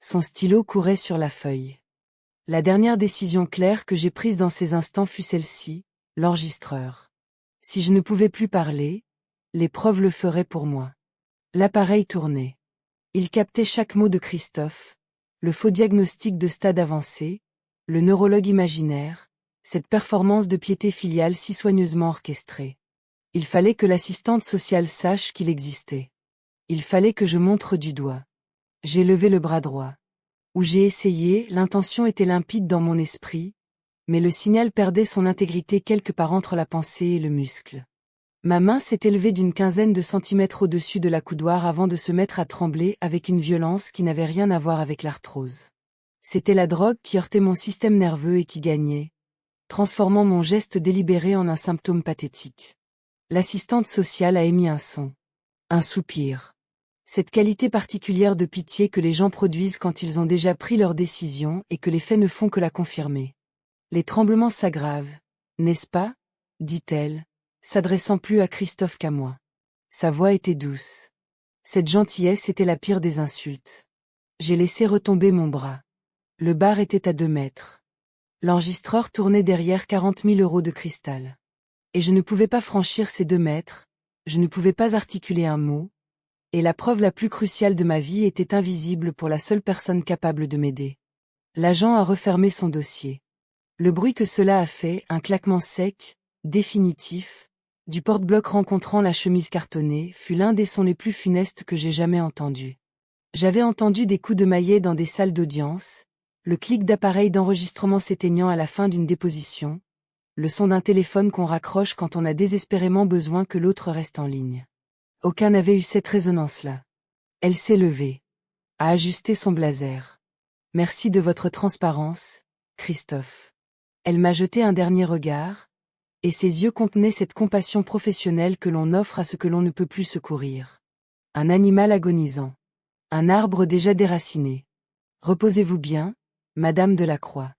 Son stylo courait sur la feuille. La dernière décision claire que j'ai prise dans ces instants fut celle-ci, l'enregistreur. Si je ne pouvais plus parler, les preuves le feraient pour moi. L'appareil tournait. Il captait chaque mot de Christophe, le faux diagnostic de stade avancé, le neurologue imaginaire, cette performance de piété filiale si soigneusement orchestrée. Il fallait que l'assistante sociale sache qu'il existait. Il fallait que je montre du doigt. J'ai levé le bras droit. Où j'ai essayé, l'intention était limpide dans mon esprit, mais le signal perdait son intégrité quelque part entre la pensée et le muscle. Ma main s'est élevée d'une quinzaine de centimètres au-dessus de la coudoir avant de se mettre à trembler avec une violence qui n'avait rien à voir avec l'arthrose. C'était la drogue qui heurtait mon système nerveux et qui gagnait, transformant mon geste délibéré en un symptôme pathétique. L'assistante sociale a émis un son. Un soupir. Cette qualité particulière de pitié que les gens produisent quand ils ont déjà pris leur décision et que les faits ne font que la confirmer. Les tremblements s'aggravent, n'est-ce pas? Dit-elle, s'adressant plus à Christophe qu'à moi. Sa voix était douce. Cette gentillesse était la pire des insultes. J'ai laissé retomber mon bras. Le bar était à 2 mètres. L'enregistreur tournait derrière 40 000 € de cristal. Et je ne pouvais pas franchir ces 2 mètres, je ne pouvais pas articuler un mot, et la preuve la plus cruciale de ma vie était invisible pour la seule personne capable de m'aider. L'agent a refermé son dossier. Le bruit que cela a fait, un claquement sec, définitif, du porte-bloc rencontrant la chemise cartonnée, fut l'un des sons les plus funestes que j'ai jamais entendus. J'avais entendu des coups de maillet dans des salles d'audience, le clic d'appareil d'enregistrement s'éteignant à la fin d'une déposition, le son d'un téléphone qu'on raccroche quand on a désespérément besoin que l'autre reste en ligne. Aucun n'avait eu cette résonance-là. Elle s'est levée. A ajusté son blazer. Merci de votre transparence, Christophe. Elle m'a jeté un dernier regard, et ses yeux contenaient cette compassion professionnelle que l'on offre à ce que l'on ne peut plus secourir. Un animal agonisant. Un arbre déjà déraciné. Reposez-vous bien, Madame Delacroix.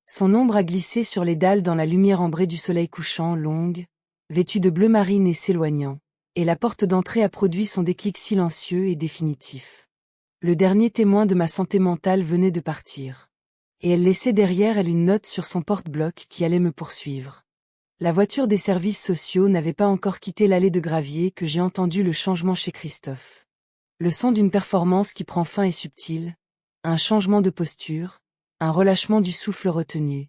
Son ombre a glissé sur les dalles dans la lumière ambrée du soleil couchant, longue, vêtue de bleu marine et s'éloignant, et la porte d'entrée a produit son déclic silencieux et définitif. Le dernier témoin de ma santé mentale venait de partir. Et elle laissait derrière elle une note sur son porte-bloc qui allait me poursuivre. La voiture des services sociaux n'avait pas encore quitté l'allée de gravier que j'ai entendu le changement chez Christophe. Le son d'une performance qui prend fin et subtil, un changement de posture, un relâchement du souffle retenu.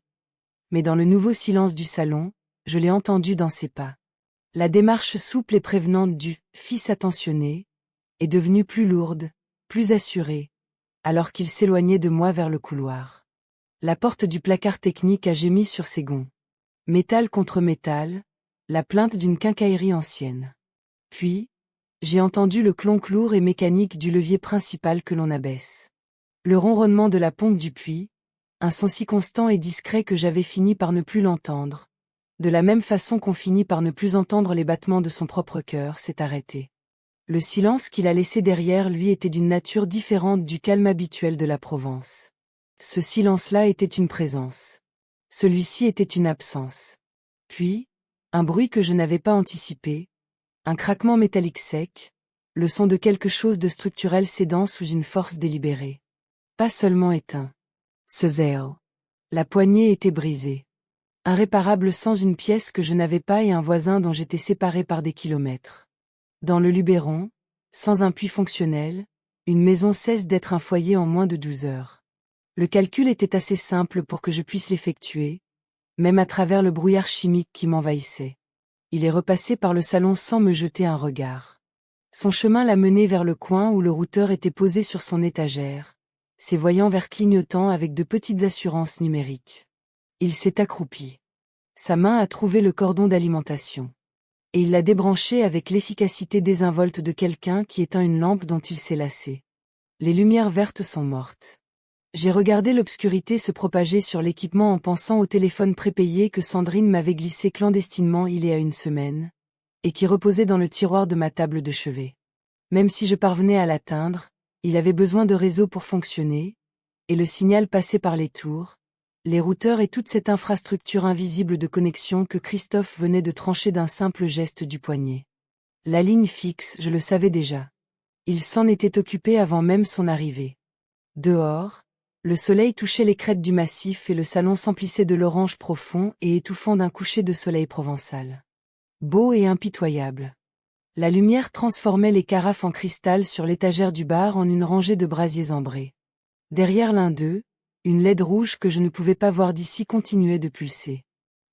Mais dans le nouveau silence du salon, je l'ai entendu dans ses pas. La démarche souple et prévenante du « fils attentionné » est devenue plus lourde, plus assurée, alors qu'il s'éloignait de moi vers le couloir. La porte du placard technique a gémi sur ses gonds. Métal contre métal, la plainte d'une quincaillerie ancienne. Puis, j'ai entendu le clonk lourd et mécanique du levier principal que l'on abaisse. Le ronronnement de la pompe du puits, un son si constant et discret que j'avais fini par ne plus l'entendre. De la même façon qu'on finit par ne plus entendre les battements de son propre cœur, s'est arrêté. Le silence qu'il a laissé derrière lui était d'une nature différente du calme habituel de la Provence. Ce silence-là était une présence. Celui-ci était une absence. Puis, un bruit que je n'avais pas anticipé, un craquement métallique sec, le son de quelque chose de structurel cédant sous une force délibérée. Pas seulement éteint. Césaire. La poignée était brisée. Irréparable sans une pièce que je n'avais pas et un voisin dont j'étais séparé par des kilomètres. Dans le Luberon, sans un puits fonctionnel, une maison cesse d'être un foyer en moins de 12 heures. Le calcul était assez simple pour que je puisse l'effectuer, même à travers le brouillard chimique qui m'envahissait. Il est repassé par le salon sans me jeter un regard. Son chemin l'a mené vers le coin où le routeur était posé sur son étagère, ses voyants verts clignotant avec de petites assurances numériques. Il s'est accroupi. Sa main a trouvé le cordon d'alimentation. Et il l'a débranché avec l'efficacité désinvolte de quelqu'un qui éteint une lampe dont il s'est lassé. Les lumières vertes sont mortes. J'ai regardé l'obscurité se propager sur l'équipement en pensant au téléphone prépayé que Sandrine m'avait glissé clandestinement il y a une semaine, et qui reposait dans le tiroir de ma table de chevet. Même si je parvenais à l'atteindre, il avait besoin de réseau pour fonctionner, et le signal passait par les tours, les routeurs et toute cette infrastructure invisible de connexion que Christophe venait de trancher d'un simple geste du poignet. La ligne fixe, je le savais déjà. Il s'en était occupé avant même son arrivée. Dehors, le soleil touchait les crêtes du massif et le salon s'emplissait de l'orange profond et étouffant d'un coucher de soleil provençal. Beau et impitoyable. La lumière transformait les carafes en cristal sur l'étagère du bar en une rangée de brasiers ambrés. Derrière l'un d'eux, une LED rouge que je ne pouvais pas voir d'ici continuait de pulser.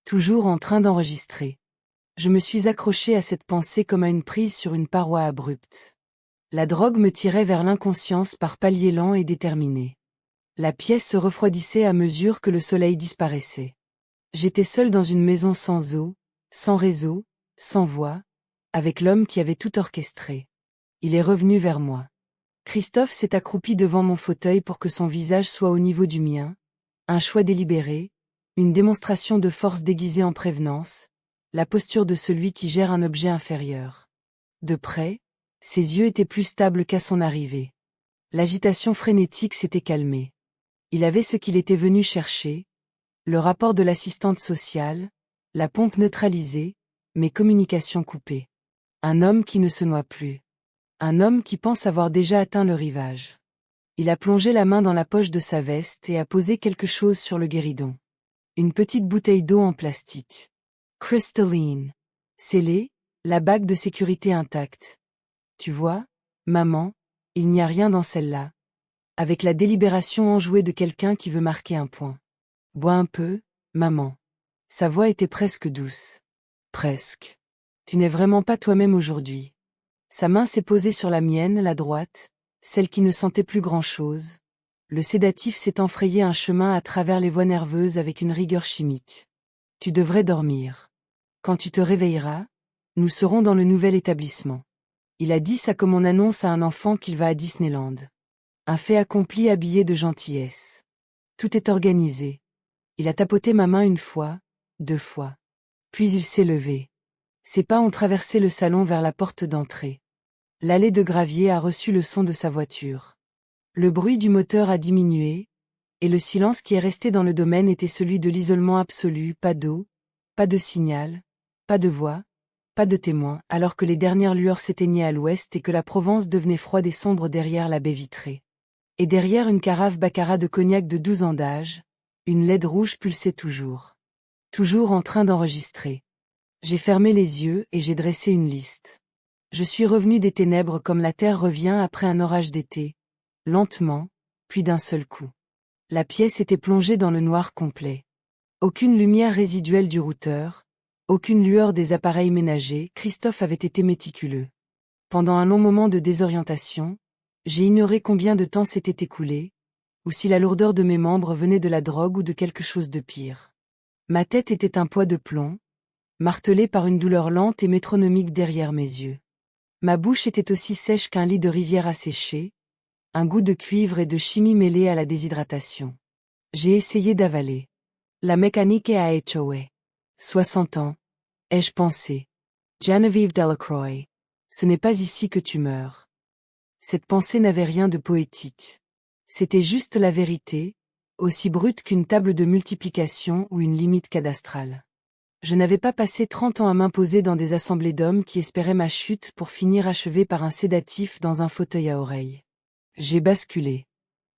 Toujours en train d'enregistrer. Je me suis accroché à cette pensée comme à une prise sur une paroi abrupte. La drogue me tirait vers l'inconscience par paliers lents et déterminés. La pièce se refroidissait à mesure que le soleil disparaissait. J'étais seul dans une maison sans eau, sans réseau, sans voix, avec l'homme qui avait tout orchestré. Il est revenu vers moi. Christophe s'est accroupi devant mon fauteuil pour que son visage soit au niveau du mien. Un choix délibéré, une démonstration de force déguisée en prévenance, la posture de celui qui gère un objet inférieur. De près, ses yeux étaient plus stables qu'à son arrivée. L'agitation frénétique s'était calmée. Il avait ce qu'il était venu chercher, le rapport de l'assistante sociale, la pompe neutralisée, mes communications coupées. Un homme qui ne se noie plus. Un homme qui pense avoir déjà atteint le rivage. Il a plongé la main dans la poche de sa veste et a posé quelque chose sur le guéridon. Une petite bouteille d'eau en plastique. Crystalline. Scellée, la bague de sécurité intacte. Tu vois, maman, il n'y a rien dans celle-là. Avec la délibération enjouée de quelqu'un qui veut marquer un point. Bois un peu, maman. Sa voix était presque douce. Presque. Tu n'es vraiment pas toi-même aujourd'hui. Sa main s'est posée sur la mienne, la droite, celle qui ne sentait plus grand-chose. Le sédatif s'est enfrayé un chemin à travers les voies nerveuses avec une rigueur chimique. Tu devrais dormir. Quand tu te réveilleras, nous serons dans le nouvel établissement. Il a dit ça comme on annonce à un enfant qu'il va à Disneyland. Un fait accompli habillé de gentillesse. Tout est organisé. Il a tapoté ma main une fois, 2 fois. Puis il s'est levé. Ses pas ont traversé le salon vers la porte d'entrée. L'allée de gravier a reçu le son de sa voiture. Le bruit du moteur a diminué, et le silence qui est resté dans le domaine était celui de l'isolement absolu, pas d'eau, pas de signal, pas de voix, pas de témoin, alors que les dernières lueurs s'éteignaient à l'ouest et que la Provence devenait froide et sombre derrière la baie vitrée. Et derrière une carafe baccarat de cognac de 12 ans d'âge, une LED rouge pulsait toujours. Toujours en train d'enregistrer. J'ai fermé les yeux et j'ai dressé une liste. Je suis revenu des ténèbres comme la terre revient après un orage d'été, lentement, puis d'un seul coup. La pièce était plongée dans le noir complet. Aucune lumière résiduelle du routeur, aucune lueur des appareils ménagers, Christophe avait été méticuleux. Pendant un long moment de désorientation, j'ai ignoré combien de temps s'était écoulé, ou si la lourdeur de mes membres venait de la drogue ou de quelque chose de pire. Ma tête était un poids de plomb, martelée par une douleur lente et métronomique derrière mes yeux. Ma bouche était aussi sèche qu'un lit de rivière asséché, un goût de cuivre et de chimie mêlé à la déshydratation. J'ai essayé d'avaler. La mécanique a échoué. 60 ans, ai-je pensé. Geneviève Delacroix. Ce n'est pas ici que tu meurs. Cette pensée n'avait rien de poétique. C'était juste la vérité, aussi brute qu'une table de multiplication ou une limite cadastrale. Je n'avais pas passé 30 ans à m'imposer dans des assemblées d'hommes qui espéraient ma chute pour finir achevé par un sédatif dans un fauteuil à oreilles. J'ai basculé.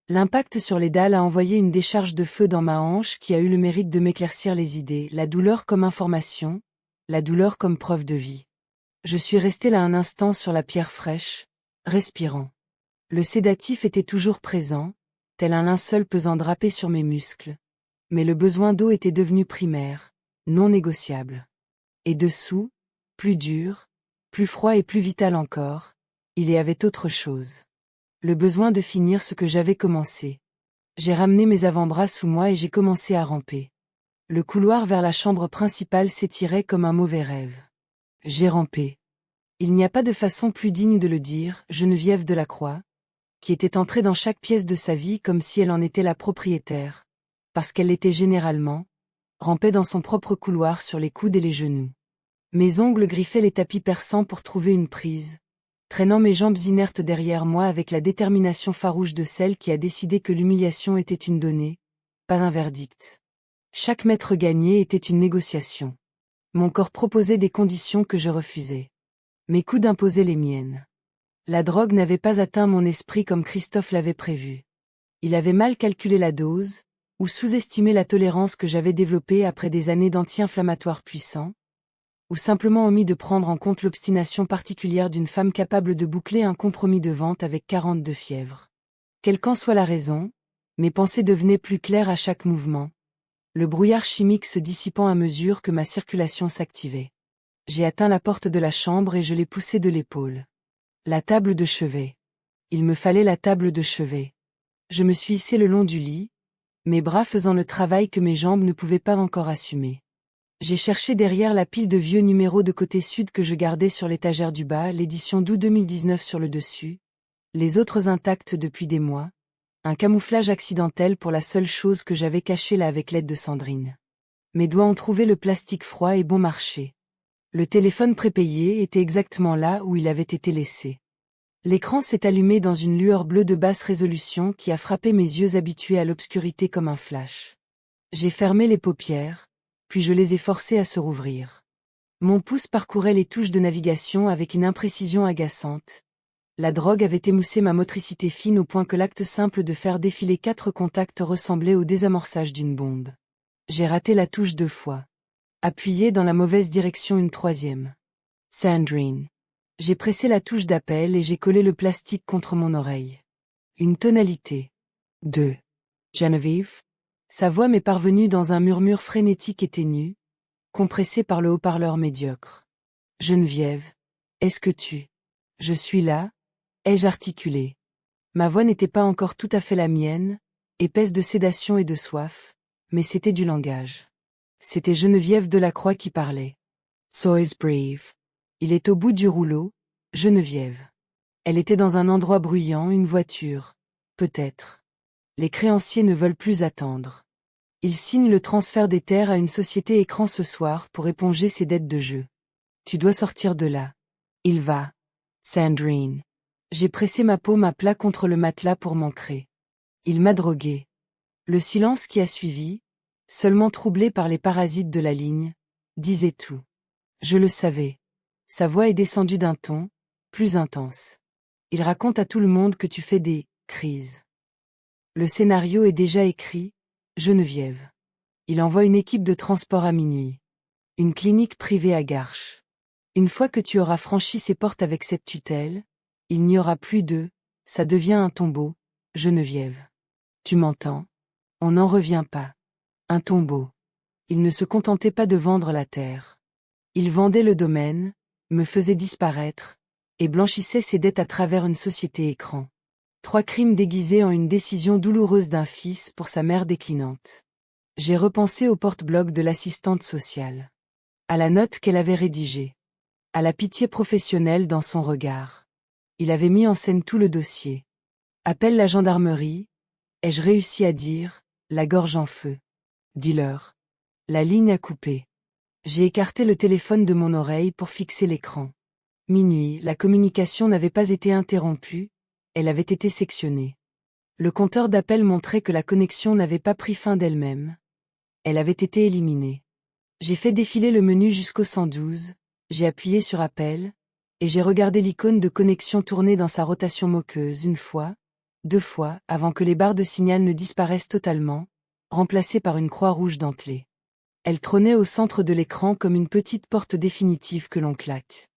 L'impact sur les dalles a envoyé une décharge de feu dans ma hanche qui a eu le mérite de m'éclaircir les idées, la douleur comme information, la douleur comme preuve de vie. Je suis resté là un instant sur la pierre fraîche, respirant. Le sédatif était toujours présent, tel un linceul pesant drapé sur mes muscles. Mais le besoin d'eau était devenu primaire, non négociable. Et dessous, plus dur, plus froid et plus vital encore, il y avait autre chose. Le besoin de finir ce que j'avais commencé. J'ai ramené mes avant-bras sous moi et j'ai commencé à ramper. Le couloir vers la chambre principale s'étirait comme un mauvais rêve. J'ai rampé. Il n'y a pas de façon plus digne de le dire, Geneviève Delacroix, qui était entrée dans chaque pièce de sa vie comme si elle en était la propriétaire, parce qu'elle l'était généralement, rampait dans son propre couloir sur les coudes et les genoux. Mes ongles griffaient les tapis perçants pour trouver une prise, traînant mes jambes inertes derrière moi avec la détermination farouche de celle qui a décidé que l'humiliation était une donnée, pas un verdict. Chaque mètre gagné était une négociation. Mon corps proposait des conditions que je refusais. Mes coudes imposaient les miennes. La drogue n'avait pas atteint mon esprit comme Christophe l'avait prévu. Il avait mal calculé la dose, ou sous-estimé la tolérance que j'avais développée après des années d'anti-inflammatoires puissants, ou simplement omis de prendre en compte l'obstination particulière d'une femme capable de boucler un compromis de vente avec 40 de fièvre. Quelle qu'en soit la raison, mes pensées devenaient plus claires à chaque mouvement, le brouillard chimique se dissipant à mesure que ma circulation s'activait. J'ai atteint la porte de la chambre et je l'ai poussée de l'épaule. La table de chevet. Il me fallait la table de chevet. Je me suis hissé le long du lit, mes bras faisant le travail que mes jambes ne pouvaient pas encore assumer. J'ai cherché derrière la pile de vieux numéros de côté sud que je gardais sur l'étagère du bas, l'édition d'août 2019 sur le dessus, les autres intactes depuis des mois, un camouflage accidentel pour la seule chose que j'avais cachée là avec l'aide de Sandrine. Mes doigts ont trouvé le plastique froid et bon marché. Le téléphone prépayé était exactement là où il avait été laissé. L'écran s'est allumé dans une lueur bleue de basse résolution qui a frappé mes yeux habitués à l'obscurité comme un flash. J'ai fermé les paupières, puis je les ai forcées à se rouvrir. Mon pouce parcourait les touches de navigation avec une imprécision agaçante. La drogue avait émoussé ma motricité fine au point que l'acte simple de faire défiler 4 contacts ressemblait au désamorçage d'une bombe. J'ai raté la touche 2 fois. Appuyé dans la mauvaise direction une 3e. Sandrine. J'ai pressé la touche d'appel et j'ai collé le plastique contre mon oreille. Une tonalité. 2. Genevieve. Sa voix m'est parvenue dans un murmure frénétique et ténu, compressé par le haut-parleur médiocre. Geneviève. Est-ce que tu... Je suis là, ai-je articulé. Ma voix n'était pas encore tout à fait la mienne, épaisse de sédation et de soif, mais c'était du langage. C'était Geneviève Delacroix qui parlait. So is brave. Il est au bout du rouleau, Geneviève. Elle était dans un endroit bruyant, une voiture. Peut-être. Les créanciers ne veulent plus attendre. Ils signent le transfert des terres à une société écran ce soir pour éponger ses dettes de jeu. Tu dois sortir de là. Il va. Sandrine. J'ai pressé ma paume à plat contre le matelas pour m'ancrer. Il m'a drogué. Le silence qui a suivi, seulement troublé par les parasites de la ligne, disait tout. Je le savais. Sa voix est descendue d'un ton, plus intense. Il raconte à tout le monde que tu fais des crises. Le scénario est déjà écrit, Geneviève. Il envoie une équipe de transport à minuit. Une clinique privée à Garches. Une fois que tu auras franchi ses portes avec cette tutelle, il n'y aura plus de, ça devient un tombeau, Geneviève. Tu m'entends? On n'en revient pas. Un tombeau. Il ne se contentait pas de vendre la terre. Il vendait le domaine, me faisait disparaître, et blanchissait ses dettes à travers une société écran. 3 crimes déguisés en une décision douloureuse d'un fils pour sa mère déclinante. J'ai repensé au porte-bloc de l'assistante sociale. À la note qu'elle avait rédigée. À la pitié professionnelle dans son regard. Il avait mis en scène tout le dossier. Appelle la gendarmerie, ai-je réussi à dire, la gorge en feu. Dis-leur. La ligne a coupé. J'ai écarté le téléphone de mon oreille pour fixer l'écran. Minuit, la communication n'avait pas été interrompue, elle avait été sectionnée. Le compteur d'appel montrait que la connexion n'avait pas pris fin d'elle-même. Elle avait été éliminée. J'ai fait défiler le menu jusqu'au 112, j'ai appuyé sur appel, et j'ai regardé l'icône de connexion tourner dans sa rotation moqueuse 1 fois, 2 fois, avant que les barres de signal ne disparaissent totalement, remplacées par une croix rouge dentelée. Elle trônait au centre de l'écran comme une petite porte définitive que l'on claque.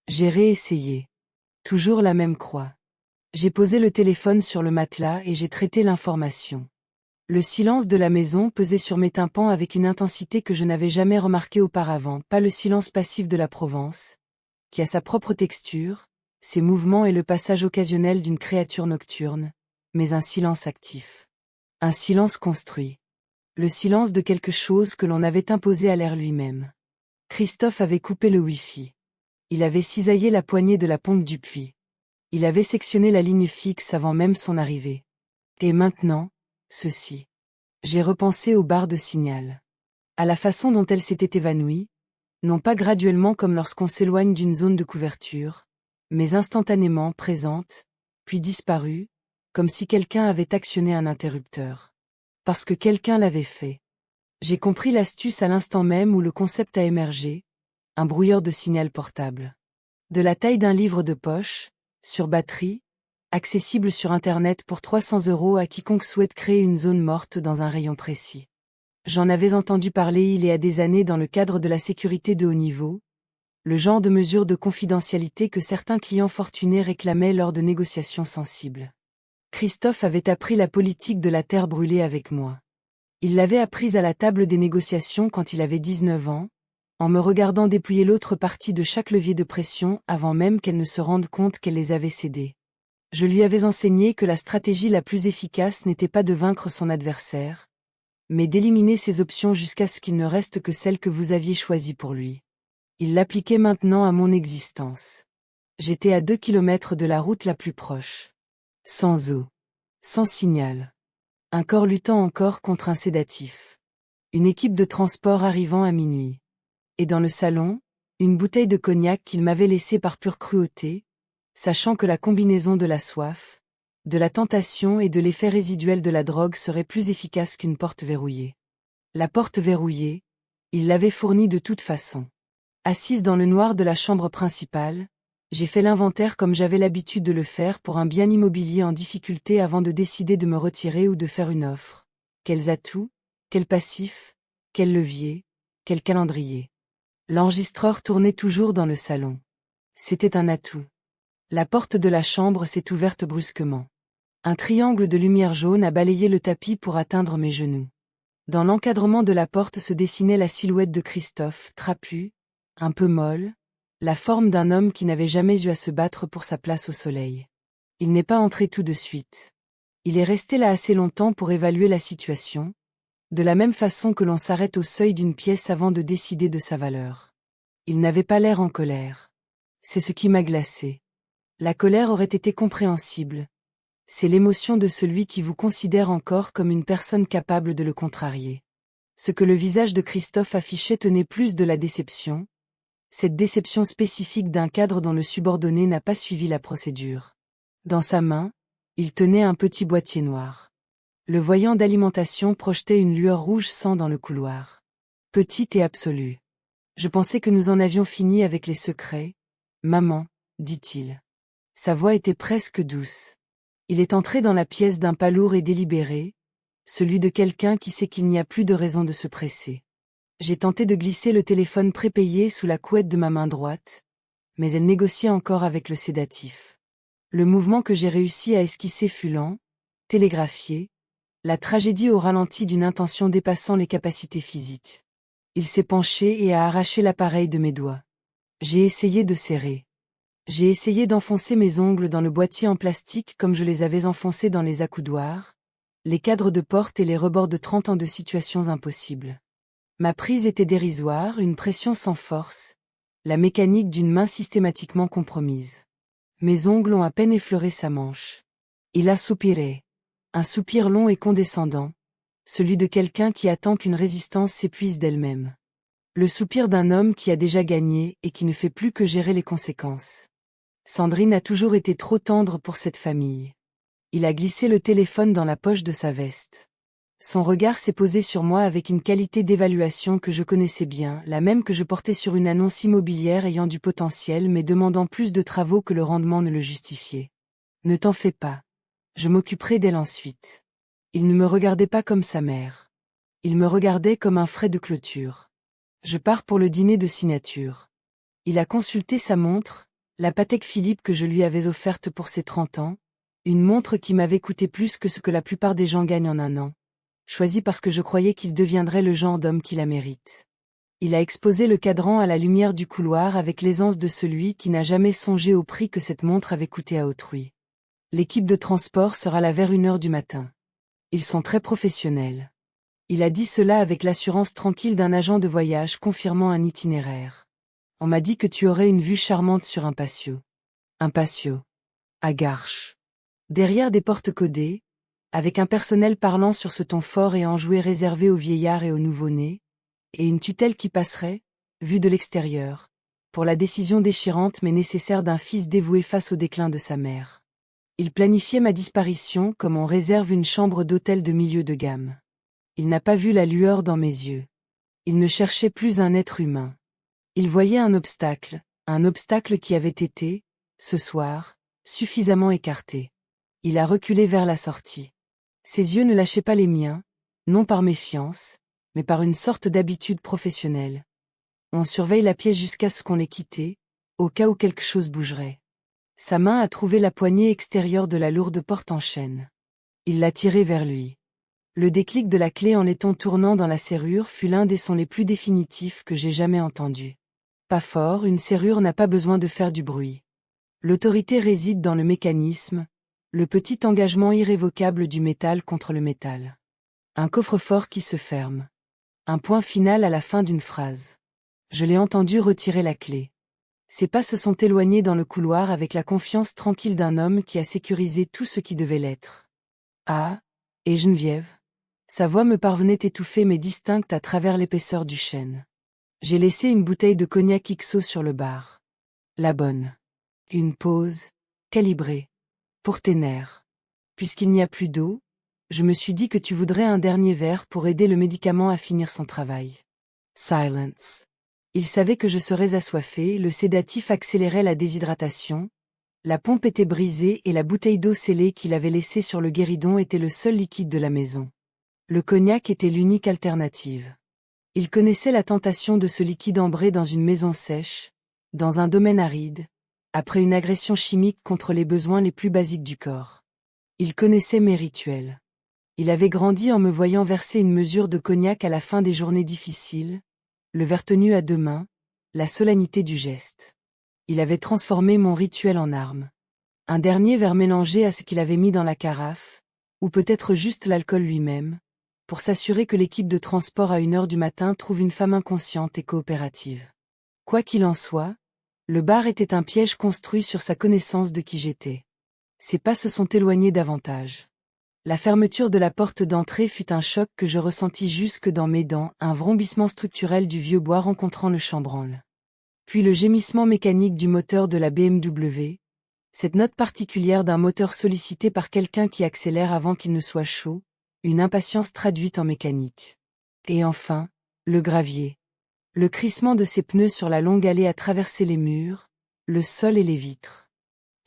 J'ai réessayé. Toujours la même croix. J'ai posé le téléphone sur le matelas et j'ai traité l'information. Le silence de la maison pesait sur mes tympans avec une intensité que je n'avais jamais remarquée auparavant, pas le silence passif de la Provence, qui a sa propre texture, ses mouvements et le passage occasionnel d'une créature nocturne, mais un silence actif. Un silence construit. Le silence de quelque chose que l'on avait imposé à l'air lui-même. Christophe avait coupé le Wi-Fi. Il avait cisaillé la poignée de la pompe du puits. Il avait sectionné la ligne fixe avant même son arrivée. Et maintenant, ceci. J'ai repensé aux barres de signal. À la façon dont elles s'étaient évanouies, non pas graduellement comme lorsqu'on s'éloigne d'une zone de couverture, mais instantanément présentes, puis disparues, comme si quelqu'un avait actionné un interrupteur. Parce que quelqu'un l'avait fait. J'ai compris l'astuce à l'instant même où le concept a émergé, un brouilleur de signal portable. De la taille d'un livre de poche, sur batterie, accessible sur Internet pour 300 € à quiconque souhaite créer une zone morte dans un rayon précis. J'en avais entendu parler il y a des années dans le cadre de la sécurité de haut niveau, le genre de mesure de confidentialité que certains clients fortunés réclamaient lors de négociations sensibles. Christophe avait appris la politique de la terre brûlée avec moi. Il l'avait apprise à la table des négociations quand il avait 19 ans, en me regardant dépouiller l'autre partie de chaque levier de pression avant même qu'elle ne se rende compte qu'elle les avait cédés. Je lui avais enseigné que la stratégie la plus efficace n'était pas de vaincre son adversaire, mais d'éliminer ses options jusqu'à ce qu'il ne reste que celle que vous aviez choisie pour lui. Il l'appliquait maintenant à mon existence. J'étais à 2 kilomètres de la route la plus proche. Sans eau. Sans signal. Un corps luttant encore contre un sédatif. Une équipe de transport arrivant à minuit. Et dans le salon, une bouteille de cognac qu'il m'avait laissée par pure cruauté, sachant que la combinaison de la soif, de la tentation et de l'effet résiduel de la drogue serait plus efficace qu'une porte verrouillée. La porte verrouillée, il l'avait fournie de toute façon. Assise dans le noir de la chambre principale, j'ai fait l'inventaire comme j'avais l'habitude de le faire pour un bien immobilier en difficulté avant de décider de me retirer ou de faire une offre. Quels atouts, quels passifs, quels leviers, quel calendrier. L'enregistreur tournait toujours dans le salon. C'était un atout. La porte de la chambre s'est ouverte brusquement. Un triangle de lumière jaune a balayé le tapis pour atteindre mes genoux. Dans l'encadrement de la porte se dessinait la silhouette de Christophe, trapu, un peu molle, la forme d'un homme qui n'avait jamais eu à se battre pour sa place au soleil. Il n'est pas entré tout de suite. Il est resté là assez longtemps pour évaluer la situation, de la même façon que l'on s'arrête au seuil d'une pièce avant de décider de sa valeur. Il n'avait pas l'air en colère. C'est ce qui m'a glacé. La colère aurait été compréhensible. C'est l'émotion de celui qui vous considère encore comme une personne capable de le contrarier. Ce que le visage de Christophe affichait tenait plus de la déception, cette déception spécifique d'un cadre dont le subordonné n'a pas suivi la procédure. Dans sa main, il tenait un petit boîtier noir. Le voyant d'alimentation projetait une lueur rouge sang dans le couloir. Petite et absolue. Je pensais que nous en avions fini avec les secrets. Maman, dit-il. Sa voix était presque douce. Il est entré dans la pièce d'un pas lourd et délibéré, celui de quelqu'un qui sait qu'il n'y a plus de raison de se presser. J'ai tenté de glisser le téléphone prépayé sous la couette de ma main droite, mais elle négociait encore avec le sédatif. Le mouvement que j'ai réussi à esquisser fut lent, télégraphié, la tragédie au ralenti d'une intention dépassant les capacités physiques. Il s'est penché et a arraché l'appareil de mes doigts. J'ai essayé de serrer. J'ai essayé d'enfoncer mes ongles dans le boîtier en plastique comme je les avais enfoncés dans les accoudoirs, les cadres de porte et les rebords de 30 ans de situations impossibles. Ma prise était dérisoire, une pression sans force, la mécanique d'une main systématiquement compromise. Mes ongles ont à peine effleuré sa manche. Il a soupiré. Un soupir long et condescendant, celui de quelqu'un qui attend qu'une résistance s'épuise d'elle-même. Le soupir d'un homme qui a déjà gagné et qui ne fait plus que gérer les conséquences. Sandrine a toujours été trop tendre pour cette famille. Il a glissé le téléphone dans la poche de sa veste. Son regard s'est posé sur moi avec une qualité d'évaluation que je connaissais bien, la même que je portais sur une annonce immobilière ayant du potentiel mais demandant plus de travaux que le rendement ne le justifiait. Ne t'en fais pas. Je m'occuperai d'elle ensuite. Il ne me regardait pas comme sa mère. Il me regardait comme un frais de clôture. Je pars pour le dîner de signature. Il a consulté sa montre, la Patek Philippe que je lui avais offerte pour ses 30 ans, une montre qui m'avait coûté plus que ce que la plupart des gens gagnent en un an. Choisi parce que je croyais qu'il deviendrait le genre d'homme qui la mérite. Il a exposé le cadran à la lumière du couloir avec l'aisance de celui qui n'a jamais songé au prix que cette montre avait coûté à autrui. L'équipe de transport sera là vers 1h du matin. Ils sont très professionnels. Il a dit cela avec l'assurance tranquille d'un agent de voyage confirmant un itinéraire. On m'a dit que tu aurais une vue charmante sur un patio. Un patio. À Garches. Derrière des portes codées, avec un personnel parlant sur ce ton fort et enjoué réservé aux vieillards et aux nouveau-nés, et une tutelle qui passerait, vue de l'extérieur, pour la décision déchirante mais nécessaire d'un fils dévoué face au déclin de sa mère. Il planifiait ma disparition comme on réserve une chambre d'hôtel de milieu de gamme. Il n'a pas vu la lueur dans mes yeux. Il ne cherchait plus un être humain. Il voyait un obstacle qui avait été, ce soir, suffisamment écarté. Il a reculé vers la sortie. Ses yeux ne lâchaient pas les miens, non par méfiance, mais par une sorte d'habitude professionnelle. On surveille la pièce jusqu'à ce qu'on l'ait quittée, au cas où quelque chose bougerait. Sa main a trouvé la poignée extérieure de la lourde porte en chêne. Il l'a tirée vers lui. Le déclic de la clé en laiton tournant dans la serrure fut l'un des sons les plus définitifs que j'ai jamais entendus. Pas fort, une serrure n'a pas besoin de faire du bruit. L'autorité réside dans le mécanisme, le petit engagement irrévocable du métal contre le métal. Un coffre-fort qui se ferme. Un point final à la fin d'une phrase. Je l'ai entendu retirer la clé. Ses pas se sont éloignés dans le couloir avec la confiance tranquille d'un homme qui a sécurisé tout ce qui devait l'être. Ah, et Geneviève? Sa voix me parvenait étouffée mais distincte à travers l'épaisseur du chêne. J'ai laissé une bouteille de cognac XO sur le bar. La bonne. Une pause, calibrée. Pour tes nerfs. Puisqu'il n'y a plus d'eau, je me suis dit que tu voudrais un dernier verre pour aider le médicament à finir son travail. Silence. Il savait que je serais assoiffée, le sédatif accélérait la déshydratation, la pompe était brisée et la bouteille d'eau scellée qu'il avait laissée sur le guéridon était le seul liquide de la maison. Le cognac était l'unique alternative. Il connaissait la tentation de ce liquide ambré dans une maison sèche, dans un domaine aride, après une agression chimique contre les besoins les plus basiques du corps. Il connaissait mes rituels. Il avait grandi en me voyant verser une mesure de cognac à la fin des journées difficiles, le verre tenu à 2 mains, la solennité du geste. Il avait transformé mon rituel en arme. Un dernier verre mélangé à ce qu'il avait mis dans la carafe, ou peut-être juste l'alcool lui-même, pour s'assurer que l'équipe de transport à 1h du matin trouve une femme inconsciente et coopérative. Quoi qu'il en soit, le bar était un piège construit sur sa connaissance de qui j'étais. Ses pas se sont éloignés davantage. La fermeture de la porte d'entrée fut un choc que je ressentis jusque dans mes dents, un vrombissement structurel du vieux bois rencontrant le chambranle. Puis le gémissement mécanique du moteur de la BMW, cette note particulière d'un moteur sollicité par quelqu'un qui accélère avant qu'il ne soit chaud, une impatience traduite en mécanique. Et enfin, le gravier. Le crissement de ses pneus sur la longue allée a traversé les murs, le sol et les vitres.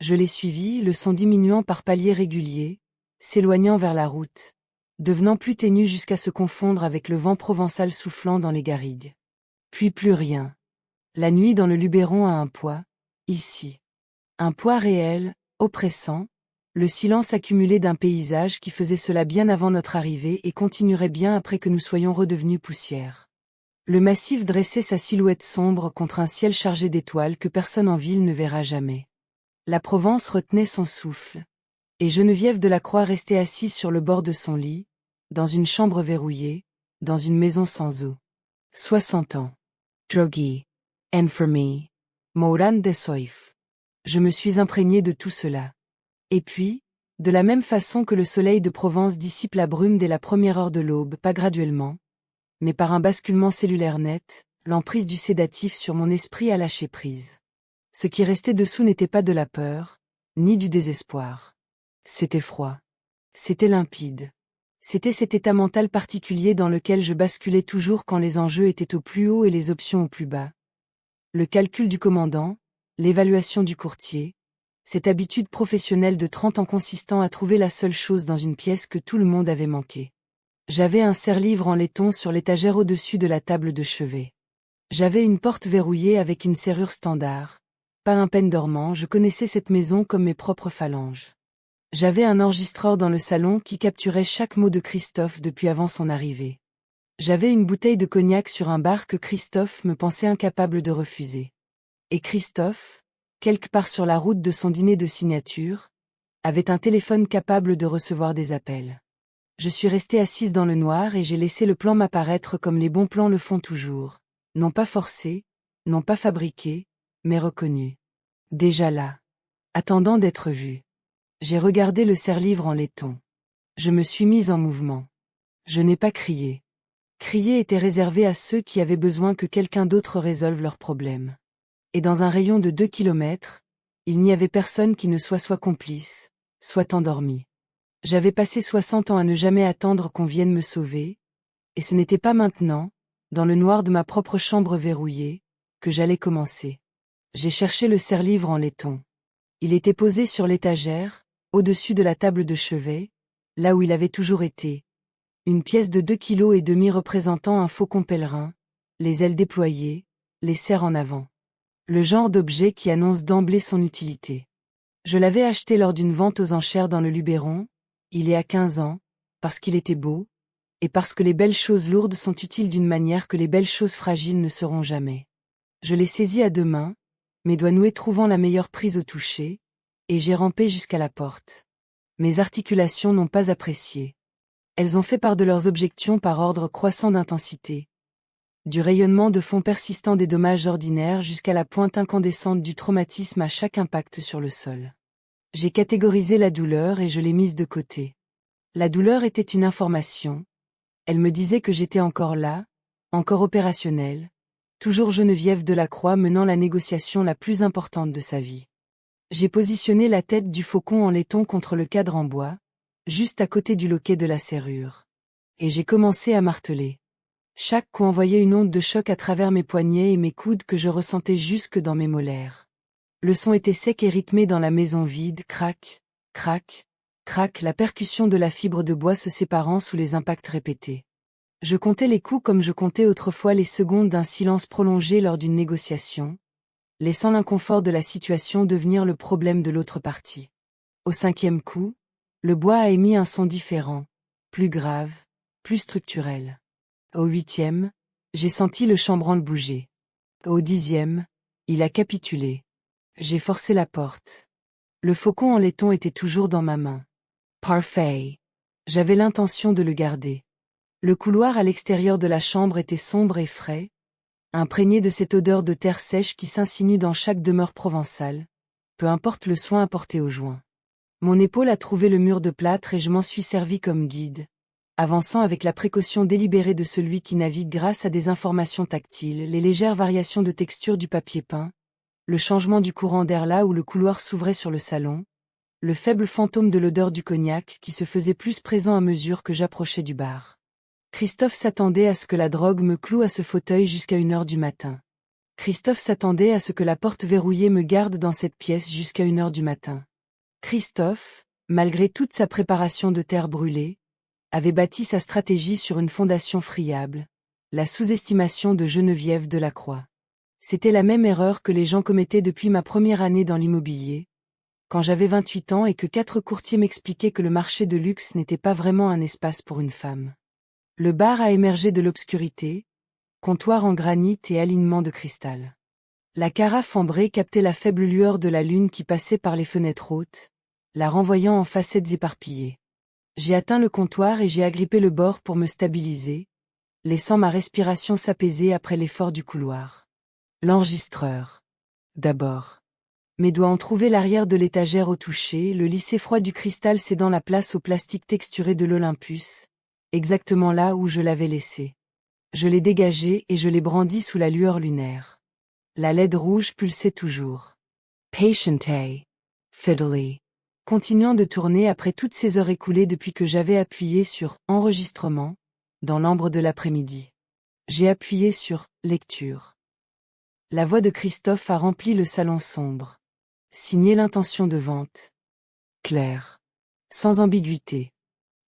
Je l'ai suivi, le son diminuant par paliers réguliers, s'éloignant vers la route, devenant plus ténu jusqu'à se confondre avec le vent provençal soufflant dans les garrigues. Puis plus rien. La nuit dans le Luberon a un poids, ici. Un poids réel, oppressant, le silence accumulé d'un paysage qui faisait cela bien avant notre arrivée et continuerait bien après que nous soyons redevenus poussière. Le massif dressait sa silhouette sombre contre un ciel chargé d'étoiles que personne en ville ne verra jamais. La Provence retenait son souffle. Et Geneviève Delacroix restait assise sur le bord de son lit, dans une chambre verrouillée, dans une maison sans eau. 60 ans. Droguée. And for me. Mourant de soif. Je me suis imprégnée de tout cela. Et puis, de la même façon que le soleil de Provence dissipe la brume dès la première heure de l'aube, pas graduellement, mais par un basculement cellulaire net, l'emprise du sédatif sur mon esprit a lâché prise. Ce qui restait dessous n'était pas de la peur, ni du désespoir. C'était froid. C'était limpide. C'était cet état mental particulier dans lequel je basculais toujours quand les enjeux étaient au plus haut et les options au plus bas. Le calcul du commandant, l'évaluation du courtier, cette habitude professionnelle de 30 ans consistant à trouver la seule chose dans une pièce que tout le monde avait manqué. J'avais un serre-livre en laiton sur l'étagère au-dessus de la table de chevet. J'avais une porte verrouillée avec une serrure standard. Pas un peine dormant, je connaissais cette maison comme mes propres phalanges. J'avais un enregistreur dans le salon qui capturait chaque mot de Christophe depuis avant son arrivée. J'avais une bouteille de cognac sur un bar que Christophe me pensait incapable de refuser. Et Christophe, quelque part sur la route de son dîner de signature, avait un téléphone capable de recevoir des appels. Je suis restée assise dans le noir et j'ai laissé le plan m'apparaître comme les bons plans le font toujours. Non pas forcés, non pas fabriqués, mais reconnus. Déjà là. Attendant d'être vus. J'ai regardé le serre-livre en laiton. Je me suis mise en mouvement. Je n'ai pas crié. Crier était réservé à ceux qui avaient besoin que quelqu'un d'autre résolve leurs problèmes. Et dans un rayon de 2 kilomètres, il n'y avait personne qui ne soit complice, soit endormi. J'avais passé 60 ans à ne jamais attendre qu'on vienne me sauver, et ce n'était pas maintenant, dans le noir de ma propre chambre verrouillée, que j'allais commencer. J'ai cherché le serre-livre en laiton. Il était posé sur l'étagère, au-dessus de la table de chevet, là où il avait toujours été. Une pièce de 2,5 kg représentant un faucon pèlerin, les ailes déployées, les serres en avant. Le genre d'objet qui annonce d'emblée son utilité. Je l'avais acheté lors d'une vente aux enchères dans le Luberon, il y a 15 ans, parce qu'il était beau, et parce que les belles choses lourdes sont utiles d'une manière que les belles choses fragiles ne seront jamais. Je l'ai saisi à deux mains, mes doigts noués trouvant la meilleure prise au toucher, et j'ai rampé jusqu'à la porte. Mes articulations n'ont pas apprécié. Elles ont fait part de leurs objections par ordre croissant d'intensité. Du rayonnement de fond persistant des dommages ordinaires jusqu'à la pointe incandescente du traumatisme à chaque impact sur le sol. J'ai catégorisé la douleur et je l'ai mise de côté. La douleur était une information. Elle me disait que j'étais encore là, encore opérationnelle, toujours Geneviève Delacroix menant la négociation la plus importante de sa vie. J'ai positionné la tête du faucon en laiton contre le cadre en bois, juste à côté du loquet de la serrure. Et j'ai commencé à marteler. Chaque coup envoyait une onde de choc à travers mes poignets et mes coudes que je ressentais jusque dans mes molaires. Le son était sec et rythmé dans la maison vide, crac, crac, crac, la percussion de la fibre de bois se séparant sous les impacts répétés. Je comptais les coups comme je comptais autrefois les secondes d'un silence prolongé lors d'une négociation, laissant l'inconfort de la situation devenir le problème de l'autre partie. Au cinquième coup, le bois a émis un son différent, plus grave, plus structurel. Au huitième, j'ai senti le chambranle bouger. Au dixième, il a capitulé. J'ai forcé la porte. Le faucon en laiton était toujours dans ma main. Parfait. J'avais l'intention de le garder. Le couloir à l'extérieur de la chambre était sombre et frais, imprégné de cette odeur de terre sèche qui s'insinue dans chaque demeure provençale, peu importe le soin apporté au joint. Mon épaule a trouvé le mur de plâtre et je m'en suis servi comme guide, avançant avec la précaution délibérée de celui qui navigue grâce à des informations tactiles, les légères variations de texture du papier peint, le changement du courant d'air là où le couloir s'ouvrait sur le salon, le faible fantôme de l'odeur du cognac qui se faisait plus présent à mesure que j'approchais du bar. Christophe s'attendait à ce que la drogue me cloue à ce fauteuil jusqu'à 1h du matin. Christophe s'attendait à ce que la porte verrouillée me garde dans cette pièce jusqu'à 1h du matin. Christophe, malgré toute sa préparation de terre brûlée, avait bâti sa stratégie sur une fondation friable, la sous-estimation de Geneviève Delacroix. C'était la même erreur que les gens commettaient depuis ma première année dans l'immobilier, quand j'avais 28 ans et que 4 courtiers m'expliquaient que le marché de luxe n'était pas vraiment un espace pour une femme. Le bar a émergé de l'obscurité, comptoir en granit et alignement de cristal. La carafe ambrée captait la faible lueur de la lune qui passait par les fenêtres hautes, la renvoyant en facettes éparpillées. J'ai atteint le comptoir et j'ai agrippé le bord pour me stabiliser, laissant ma respiration s'apaiser après l'effort du couloir. L'enregistreur. D'abord. Mes doigts ont trouvé l'arrière de l'étagère au toucher, le lissé froid du cristal cédant la place au plastique texturé de l'Olympus, exactement là où je l'avais laissé. Je l'ai dégagé et je l'ai brandi sous la lueur lunaire. La LED rouge pulsait toujours. Patiently. Fiddly. Continuant de tourner après toutes ces heures écoulées depuis que j'avais appuyé sur « Enregistrement » dans l'ambre de l'après-midi. J'ai appuyé sur « Lecture ». La voix de Christophe a rempli le salon sombre. Signé l'intention de vente. Claire. Sans ambiguïté.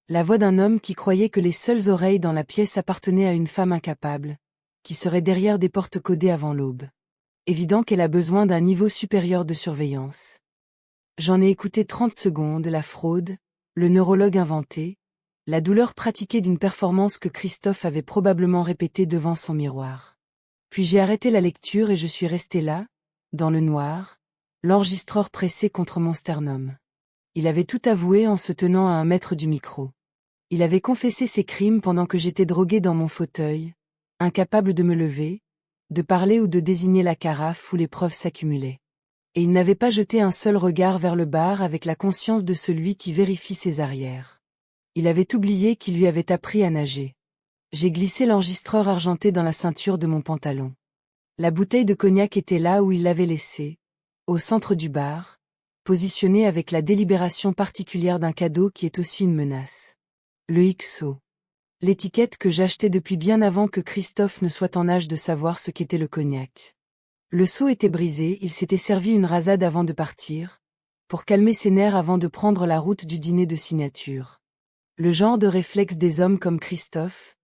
La voix d'un homme qui croyait que les seules oreilles dans la pièce appartenaient à une femme incapable, qui serait derrière des portes codées avant l'aube. Évident qu'elle a besoin d'un niveau supérieur de surveillance. J'en ai écouté 30 secondes, la fraude, le neurologue inventé, la douleur pratiquée d'une performance que Christophe avait probablement répétée devant son miroir. Puis j'ai arrêté la lecture et je suis resté là, dans le noir, l'enregistreur pressé contre mon sternum. Il avait tout avoué en se tenant à 1 mètre du micro. Il avait confessé ses crimes pendant que j'étais drogué dans mon fauteuil, incapable de me lever, de parler ou de désigner la carafe où les preuves s'accumulaient. Et il n'avait pas jeté un seul regard vers le bar avec la conscience de celui qui vérifie ses arrières. Il avait oublié qu'il lui avait appris à nager. J'ai glissé l'enregistreur argenté dans la ceinture de mon pantalon. La bouteille de cognac était là où il l'avait laissée, au centre du bar, positionnée avec la délibération particulière d'un cadeau qui est aussi une menace. Le XO. L'étiquette que j'achetais depuis bien avant que Christophe ne soit en âge de savoir ce qu'était le cognac. Le seau était brisé, il s'était servi une rasade avant de partir, pour calmer ses nerfs avant de prendre la route du dîner de signature. Le genre de réflexe des hommes comme Christophe,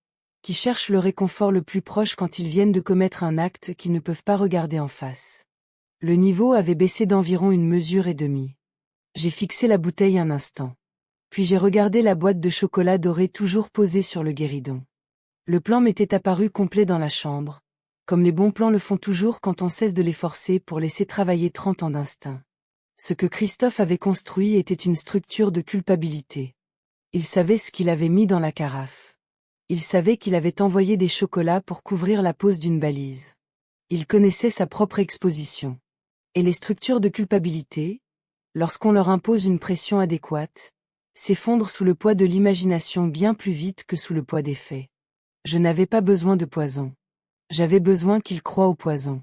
qui cherchent le réconfort le plus proche quand ils viennent de commettre un acte qu'ils ne peuvent pas regarder en face. Le niveau avait baissé d'environ 1,5 mesure. J'ai fixé la bouteille un instant. Puis j'ai regardé la boîte de chocolat doré toujours posée sur le guéridon. Le plan m'était apparu complet dans la chambre, comme les bons plans le font toujours quand on cesse de les forcer pour laisser travailler 30 ans d'instinct. Ce que Christophe avait construit était une structure de culpabilité. Il savait ce qu'il avait mis dans la carafe. Il savait qu'il avait envoyé des chocolats pour couvrir la pose d'une balise. Il connaissait sa propre exposition. Et les structures de culpabilité, lorsqu'on leur impose une pression adéquate, s'effondrent sous le poids de l'imagination bien plus vite que sous le poids des faits. Je n'avais pas besoin de poison. J'avais besoin qu'il croie au poison.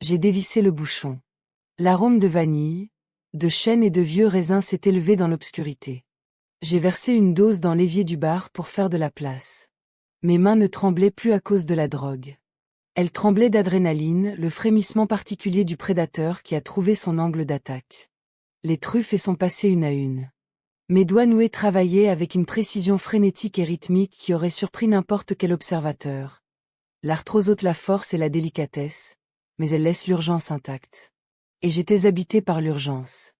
J'ai dévissé le bouchon. L'arôme de vanille, de chêne et de vieux raisins s'est élevé dans l'obscurité. J'ai versé une dose dans l'évier du bar pour faire de la place. Mes mains ne tremblaient plus à cause de la drogue. Elles tremblaient d'adrénaline, le frémissement particulier du prédateur qui a trouvé son angle d'attaque. Les truffes sont passées une à une. Mes doigts noués travaillaient avec une précision frénétique et rythmique qui aurait surpris n'importe quel observateur. L'arthrose ôte la force et la délicatesse, mais elle laisse l'urgence intacte. Et j'étais habité par l'urgence.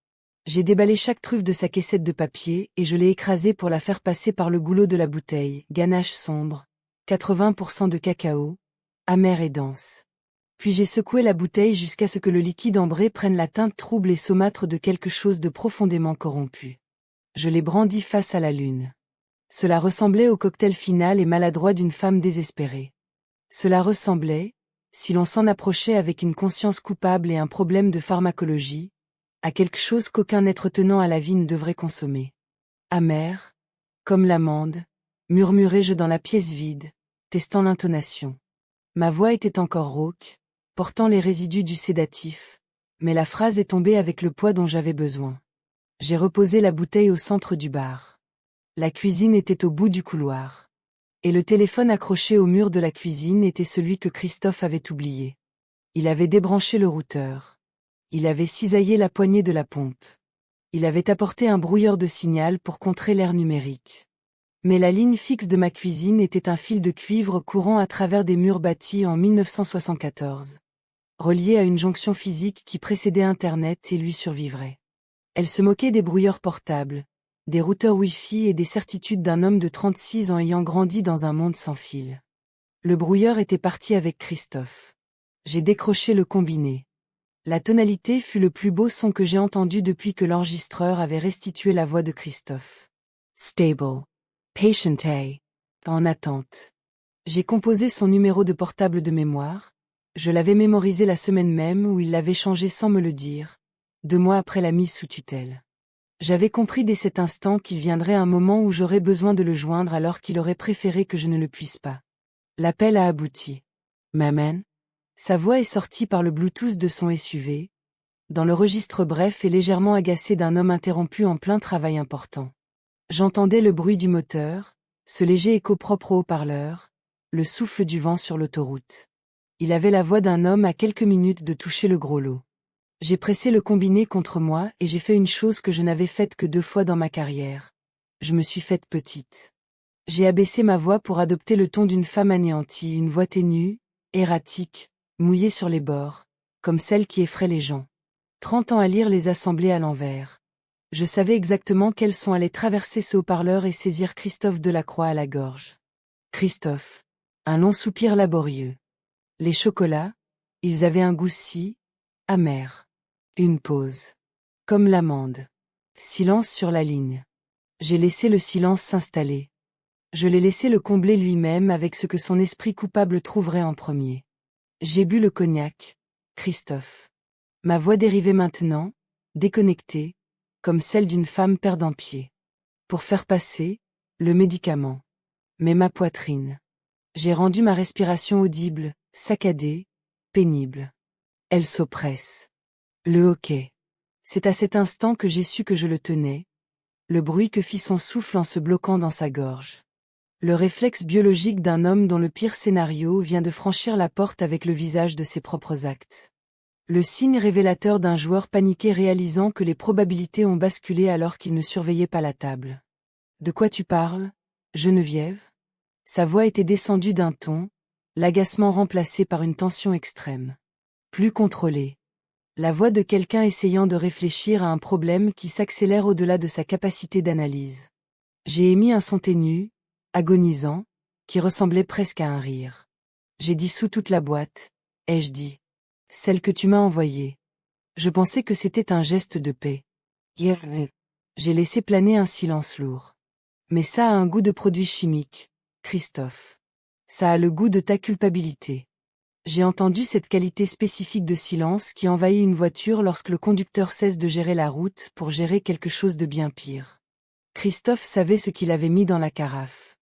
J'ai déballé chaque truffe de sa caissette de papier et je l'ai écrasée pour la faire passer par le goulot de la bouteille, ganache sombre, 80% de cacao, amère et dense. Puis j'ai secoué la bouteille jusqu'à ce que le liquide ambré prenne la teinte trouble et saumâtre de quelque chose de profondément corrompu. Je l'ai brandi face à la lune. Cela ressemblait au cocktail final et maladroit d'une femme désespérée. Cela ressemblait, si l'on s'en approchait avec une conscience coupable et un problème de pharmacologie, à quelque chose qu'aucun être tenant à la vie ne devrait consommer. Amer, comme l'amande, murmurai-je dans la pièce vide, testant l'intonation. Ma voix était encore rauque, portant les résidus du sédatif, mais la phrase est tombée avec le poids dont j'avais besoin. J'ai reposé la bouteille au centre du bar. La cuisine était au bout du couloir. Et le téléphone accroché au mur de la cuisine était celui que Christophe avait oublié. Il avait débranché le routeur. Il avait cisaillé la poignée de la pompe. Il avait apporté un brouilleur de signal pour contrer l'ère numérique. Mais la ligne fixe de ma cuisine était un fil de cuivre courant à travers des murs bâtis en 1974. Relié à une jonction physique qui précédait Internet et lui survivrait. Elle se moquait des brouilleurs portables, des routeurs Wi-Fi et des certitudes d'un homme de 36 ans ayant grandi dans un monde sans fil. Le brouilleur était parti avec Christophe. J'ai décroché le combiné. La tonalité fut le plus beau son que j'ai entendu depuis que l'enregistreur avait restitué la voix de Christophe. Stable. Patient A. En attente. J'ai composé son numéro de portable de mémoire. Je l'avais mémorisé la semaine même où il l'avait changé sans me le dire, 2 mois après la mise sous tutelle. J'avais compris dès cet instant qu'il viendrait un moment où j'aurais besoin de le joindre alors qu'il aurait préféré que je ne le puisse pas. L'appel a abouti. Maman. Sa voix est sortie par le Bluetooth de son SUV, dans le registre bref et légèrement agacé d'un homme interrompu en plein travail important. J'entendais le bruit du moteur, ce léger écho propre au haut-parleur, le souffle du vent sur l'autoroute. Il avait la voix d'un homme à quelques minutes de toucher le gros lot. J'ai pressé le combiné contre moi et j'ai fait une chose que je n'avais faite que 2 fois dans ma carrière. Je me suis faite petite. J'ai abaissé ma voix pour adopter le ton d'une femme anéantie, une voix ténue, erratique, mouillée sur les bords, comme celle qui effraie les gens. 30 ans à lire les assemblées à l'envers. Je savais exactement quel son allait traverser ce haut-parleur et saisir Christophe Delacroix à la gorge. Christophe. Un long soupir laborieux. Les chocolats, ils avaient un goût si amer. Une pause. Comme l'amande. Silence sur la ligne. J'ai laissé le silence s'installer. Je l'ai laissé le combler lui-même avec ce que son esprit coupable trouverait en premier. J'ai bu le cognac, Christophe. Ma voix dérivait maintenant, déconnectée, comme celle d'une femme perdant pied. Pour faire passer, le médicament. Mais ma poitrine. J'ai rendu ma respiration audible, saccadée, pénible. Elle s'oppresse. Le hoquet. C'est à cet instant que j'ai su que je le tenais, le bruit que fit son souffle en se bloquant dans sa gorge. Le réflexe biologique d'un homme dont le pire scénario vient de franchir la porte avec le visage de ses propres actes. Le signe révélateur d'un joueur paniqué réalisant que les probabilités ont basculé alors qu'il ne surveillait pas la table. De quoi tu parles, Geneviève? Sa voix était descendue d'un ton, l'agacement remplacé par une tension extrême. Plus contrôlée. La voix de quelqu'un essayant de réfléchir à un problème qui s'accélère au-delà de sa capacité d'analyse. J'ai émis un son ténu, agonisant, qui ressemblait presque à un rire. J'ai dissous toute la boîte, ai-je dit. Celle que tu m'as envoyée. Je pensais que c'était un geste de paix. J'ai laissé planer un silence lourd. Mais ça a un goût de produit chimique, Christophe. Ça a le goût de ta culpabilité. J'ai entendu cette qualité spécifique de silence qui envahit une voiture lorsque le conducteur cesse de gérer la route pour gérer quelque chose de bien pire. Christophe savait ce qu'il avait mis dans la carafe.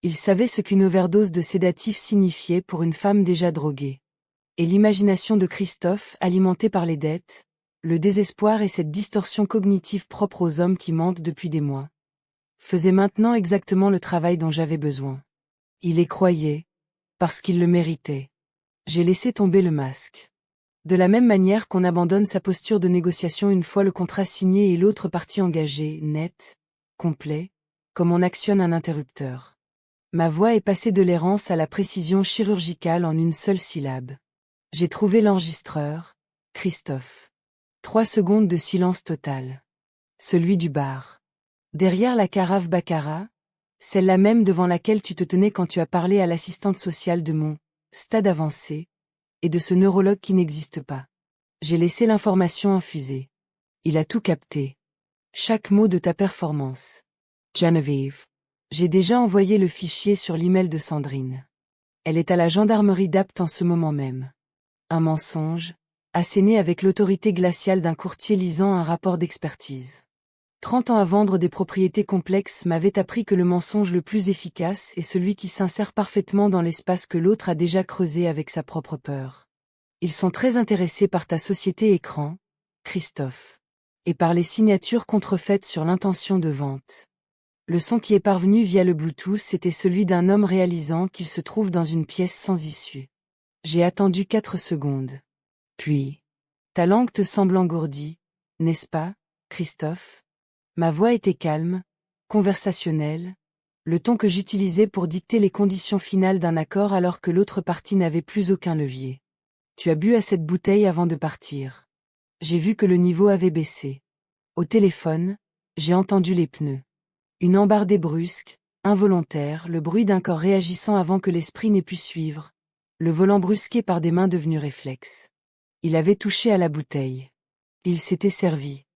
Il savait ce qu'une overdose de sédatifs signifiait pour une femme déjà droguée. Et l'imagination de Christophe, alimentée par les dettes, le désespoir et cette distorsion cognitive propre aux hommes qui mentent depuis des mois, faisait maintenant exactement le travail dont j'avais besoin. Il les croyait, parce qu'il le méritait. J'ai laissé tomber le masque. De la même manière qu'on abandonne sa posture de négociation une fois le contrat signé et l'autre partie engagée, net, complet, comme on actionne un interrupteur. Ma voix est passée de l'errance à la précision chirurgicale en une seule syllabe. J'ai trouvé l'enregistreur, Christophe. 3 secondes de silence total. Celui du bar. Derrière la carafe baccarat, celle-là même devant laquelle tu te tenais quand tu as parlé à l'assistante sociale de mon stade avancé, et de ce neurologue qui n'existe pas. J'ai laissé l'information infuser. Il a tout capté. Chaque mot de ta performance. Geneviève. J'ai déjà envoyé le fichier sur l'email de Sandrine. Elle est à la gendarmerie d'Apt en ce moment même. Un mensonge, asséné avec l'autorité glaciale d'un courtier lisant un rapport d'expertise. 30 ans à vendre des propriétés complexes m'avaient appris que le mensonge le plus efficace est celui qui s'insère parfaitement dans l'espace que l'autre a déjà creusé avec sa propre peur. Ils sont très intéressés par ta société écran, Christophe. Et par les signatures contrefaites sur l'intention de vente. Le son qui est parvenu via le Bluetooth était celui d'un homme réalisant qu'il se trouve dans une pièce sans issue. J'ai attendu 4 secondes. Puis, ta langue te semble engourdie, n'est-ce pas, Christophe? Ma voix était calme, conversationnelle, le ton que j'utilisais pour dicter les conditions finales d'un accord alors que l'autre partie n'avait plus aucun levier. Tu as bu à cette bouteille avant de partir. J'ai vu que le niveau avait baissé. Au téléphone, j'ai entendu les pneus. Une embardée brusque, involontaire, le bruit d'un corps réagissant avant que l'esprit n'ait pu suivre, le volant brusqué par des mains devenues réflexes. Il avait touché à la bouteille. Il s'était servi.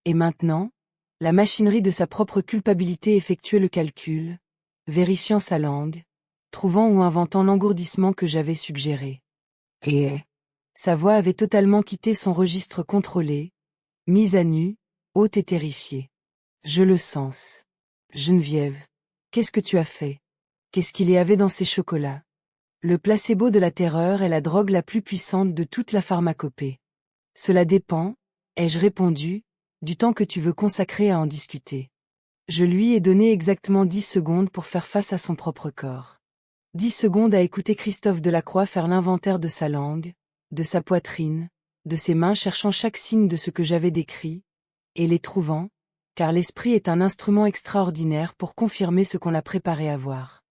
Et maintenant, la machinerie de sa propre culpabilité effectuait le calcul, vérifiant sa langue, trouvant ou inventant l'engourdissement que j'avais suggéré. Et sa voix avait totalement quitté son registre contrôlé, mise à nu, haute et terrifiée. Je le sens. Geneviève, qu'est-ce que tu as fait? Qu'est-ce qu'il y avait dans ces chocolats? Le placebo de la terreur est la drogue la plus puissante de toute la pharmacopée. Cela dépend, ai-je répondu, du temps que tu veux consacrer à en discuter. Je lui ai donné exactement 10 secondes pour faire face à son propre corps. 10 secondes à écouter Christophe Delacroix faire l'inventaire de sa langue, de sa poitrine, de ses mains cherchant chaque signe de ce que j'avais décrit, et les trouvant, car l'esprit est un instrument extraordinaire pour confirmer ce qu'on l'a préparé à voir.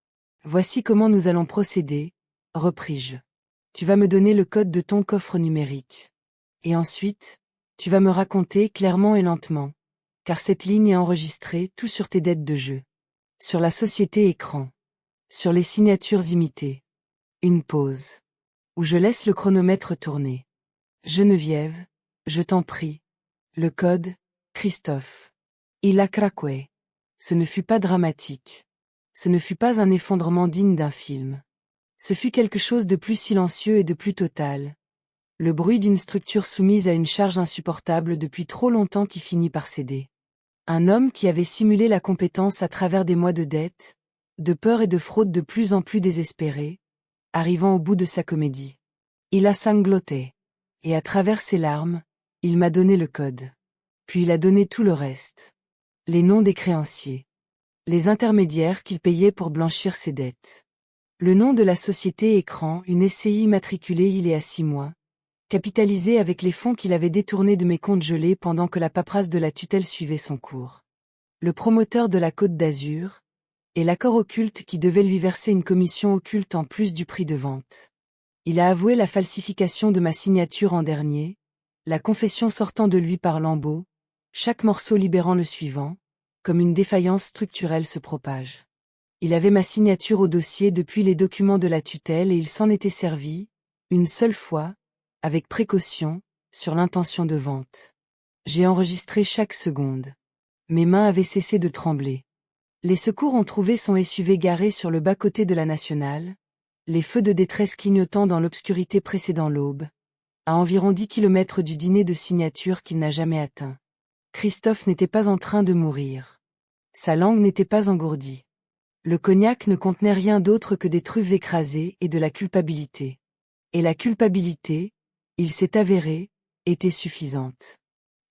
Voici comment nous allons procéder, repris-je. Tu vas me donner le code de ton coffre numérique. Et ensuite, tu vas me raconter clairement et lentement, car cette ligne est enregistrée tout sur tes dettes de jeu. Sur la société écran. Sur les signatures imitées. Une pause. Où je laisse le chronomètre tourner. Geneviève, je t'en prie. Le code, Christophe. Il a craqué. Ce ne fut pas dramatique. Ce ne fut pas un effondrement digne d'un film. Ce fut quelque chose de plus silencieux et de plus total. Le bruit d'une structure soumise à une charge insupportable depuis trop longtemps qui finit par céder. Un homme qui avait simulé la compétence à travers des mois de dette, de peur et de fraude de plus en plus désespérés, arrivant au bout de sa comédie. Il a sangloté. Et à travers ses larmes, il m'a donné le code. Puis il a donné tout le reste. Les noms des créanciers. Les intermédiaires qu'il payait pour blanchir ses dettes. Le nom de la société écran, une SCI immatriculée il y a 6 mois, capitalisée avec les fonds qu'il avait détournés de mes comptes gelés pendant que la paperasse de la tutelle suivait son cours. Le promoteur de la Côte d'Azur, et l'accord occulte qui devait lui verser une commission occulte en plus du prix de vente. Il a avoué la falsification de ma signature en dernier, la confession sortant de lui par lambeaux, chaque morceau libérant le suivant, comme une défaillance structurelle se propage. Il avait ma signature au dossier depuis les documents de la tutelle et il s'en était servi, une seule fois, avec précaution, sur l'intention de vente. J'ai enregistré chaque seconde. Mes mains avaient cessé de trembler. Les secours ont trouvé son SUV garé sur le bas-côté de la Nationale, les feux de détresse clignotant dans l'obscurité précédant l'aube, à environ 10 kilomètres du dîner de signature qu'il n'a jamais atteint. Christophe n'était pas en train de mourir. Sa langue n'était pas engourdie. Le cognac ne contenait rien d'autre que des truffes écrasées et de la culpabilité. Et la culpabilité, il s'est avéré, était suffisante.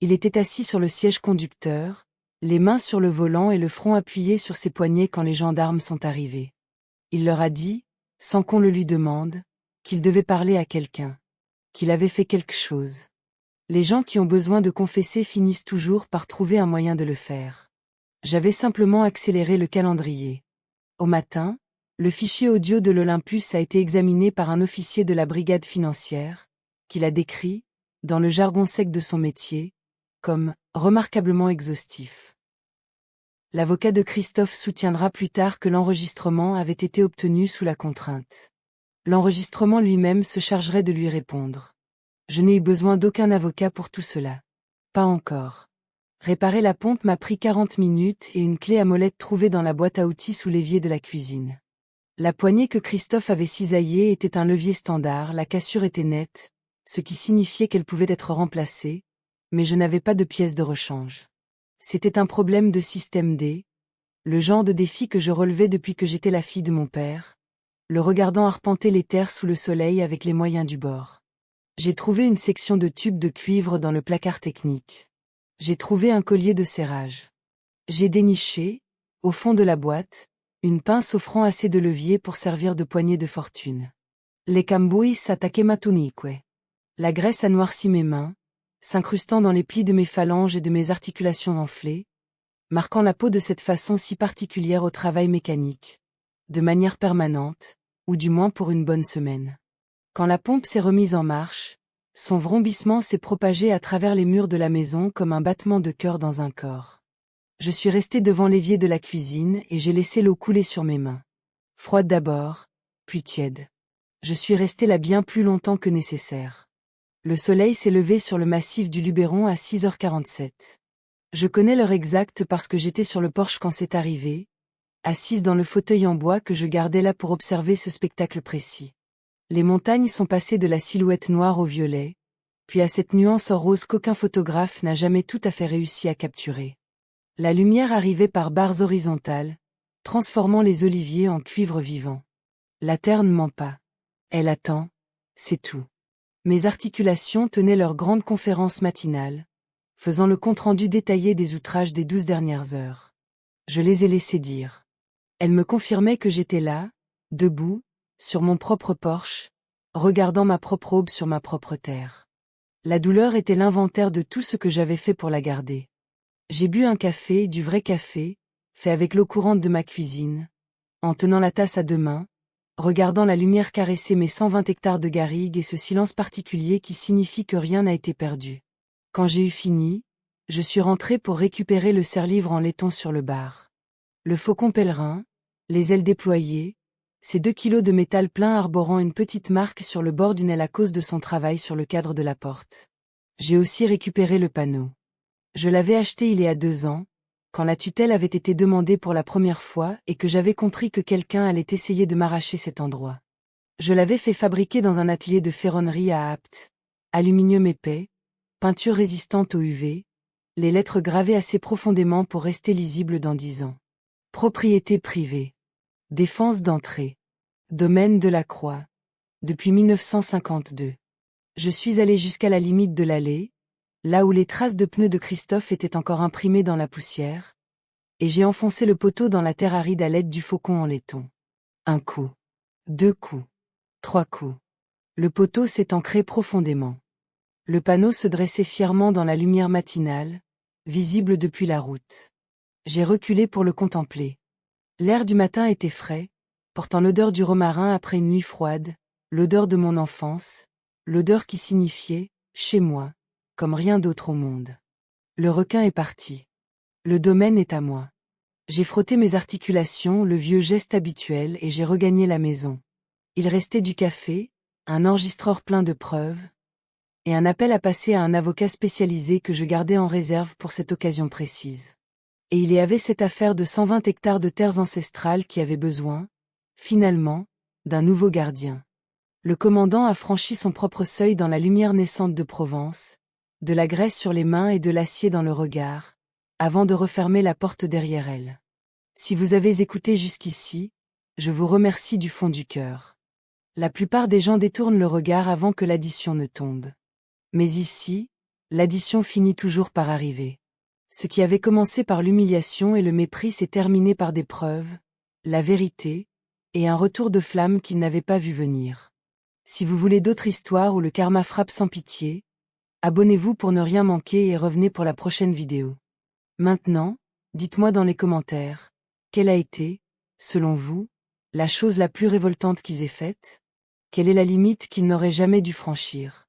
Il était assis sur le siège conducteur, les mains sur le volant et le front appuyé sur ses poignets quand les gendarmes sont arrivés. Il leur a dit, sans qu'on le lui demande, qu'il devait parler à quelqu'un, qu'il avait fait quelque chose. Les gens qui ont besoin de confesser finissent toujours par trouver un moyen de le faire. J'avais simplement accéléré le calendrier. Au matin, le fichier audio de l'Olympus a été examiné par un officier de la brigade financière, qui l'a décrit, dans le jargon sec de son métier, comme « remarquablement exhaustif ». L'avocat de Christophe soutiendra plus tard que l'enregistrement avait été obtenu sous la contrainte. L'enregistrement lui-même se chargerait de lui répondre. Je n'ai eu besoin d'aucun avocat pour tout cela. Pas encore. Réparer la pompe m'a pris 40 minutes et une clé à molette trouvée dans la boîte à outils sous l'évier de la cuisine. La poignée que Christophe avait cisaillée était un levier standard, la cassure était nette, ce qui signifiait qu'elle pouvait être remplacée, mais je n'avais pas de pièces de rechange. C'était un problème de système D, le genre de défi que je relevais depuis que j'étais la fille de mon père, le regardant arpenter les terres sous le soleil avec les moyens du bord. J'ai trouvé une section de tubes de cuivre dans le placard technique. J'ai trouvé un collier de serrage. J'ai déniché, au fond de la boîte, une pince offrant assez de levier pour servir de poignée de fortune. Les cambouis s'attaquaient matunique. La graisse a noirci mes mains, s'incrustant dans les plis de mes phalanges et de mes articulations enflées, marquant la peau de cette façon si particulière au travail mécanique, de manière permanente, ou du moins pour une bonne semaine. Quand la pompe s'est remise en marche, son vrombissement s'est propagé à travers les murs de la maison comme un battement de cœur dans un corps. Je suis resté devant l'évier de la cuisine et j'ai laissé l'eau couler sur mes mains. Froide d'abord, puis tiède. Je suis resté là bien plus longtemps que nécessaire. Le soleil s'est levé sur le massif du Luberon à 6h47. Je connais l'heure exacte parce que j'étais sur le porche quand c'est arrivé, assise dans le fauteuil en bois que je gardais là pour observer ce spectacle précis. Les montagnes sont passées de la silhouette noire au violet, puis à cette nuance en rose qu'aucun photographe n'a jamais tout à fait réussi à capturer. La lumière arrivait par barres horizontales, transformant les oliviers en cuivre vivant. La terre ne ment pas. Elle attend, c'est tout. Mes articulations tenaient leur grande conférence matinale, faisant le compte-rendu détaillé des outrages des 12 dernières heures. Je les ai laissées dire. Elles me confirmaient que j'étais là, debout, sur mon propre porche, regardant ma propre aube sur ma propre terre. La douleur était l'inventaire de tout ce que j'avais fait pour la garder. J'ai bu un café, du vrai café, fait avec l'eau courante de ma cuisine, en tenant la tasse à deux mains, regardant la lumière caresser mes 120 hectares de garrigues et ce silence particulier qui signifie que rien n'a été perdu. Quand j'ai eu fini, je suis rentré pour récupérer le serre-livre en laiton sur le bar. Le faucon pèlerin, les ailes déployées, ces 2 kilos de métal plein arborant une petite marque sur le bord d'une aile à cause de son travail sur le cadre de la porte. J'ai aussi récupéré le panneau. Je l'avais acheté il y a 2 ans, quand la tutelle avait été demandée pour la première fois et que j'avais compris que quelqu'un allait essayer de m'arracher cet endroit. Je l'avais fait fabriquer dans un atelier de ferronnerie à Apt, aluminium épais, peinture résistante au UV, les lettres gravées assez profondément pour rester lisibles dans 10 ans. Propriété privée. Défense d'entrée. Domaine de la Croix. Depuis 1952. Je suis allé jusqu'à la limite de l'allée, là où les traces de pneus de Christophe étaient encore imprimées dans la poussière, et j'ai enfoncé le poteau dans la terre aride à l'aide du faucon en laiton. 1 coup. 2 coups. 3 coups. Le poteau s'est ancré profondément. Le panneau se dressait fièrement dans la lumière matinale, visible depuis la route. J'ai reculé pour le contempler. L'air du matin était frais, portant l'odeur du romarin après une nuit froide, l'odeur de mon enfance, l'odeur qui signifiait, chez moi, comme rien d'autre au monde. Le requin est parti. Le domaine est à moi. J'ai frotté mes articulations, le vieux geste habituel, et j'ai regagné la maison. Il restait du café, un enregistreur plein de preuves, et un appel à passer à un avocat spécialisé que je gardais en réserve pour cette occasion précise. Et il y avait cette affaire de 120 hectares de terres ancestrales qui avait besoin, finalement, d'un nouveau gardien. Le commandant a franchi son propre seuil dans la lumière naissante de Provence, de la graisse sur les mains et de l'acier dans le regard, avant de refermer la porte derrière elle. Si vous avez écouté jusqu'ici, je vous remercie du fond du cœur. La plupart des gens détournent le regard avant que l'addition ne tombe. Mais ici, l'addition finit toujours par arriver. Ce qui avait commencé par l'humiliation et le mépris s'est terminé par des preuves, la vérité, et un retour de flamme qu'il n'avait pas vu venir. Si vous voulez d'autres histoires où le karma frappe sans pitié, abonnez-vous pour ne rien manquer et revenez pour la prochaine vidéo. Maintenant, dites-moi dans les commentaires, quelle a été, selon vous, la chose la plus révoltante qu'ils aient faite? Quelle est la limite qu'ils n'auraient jamais dû franchir?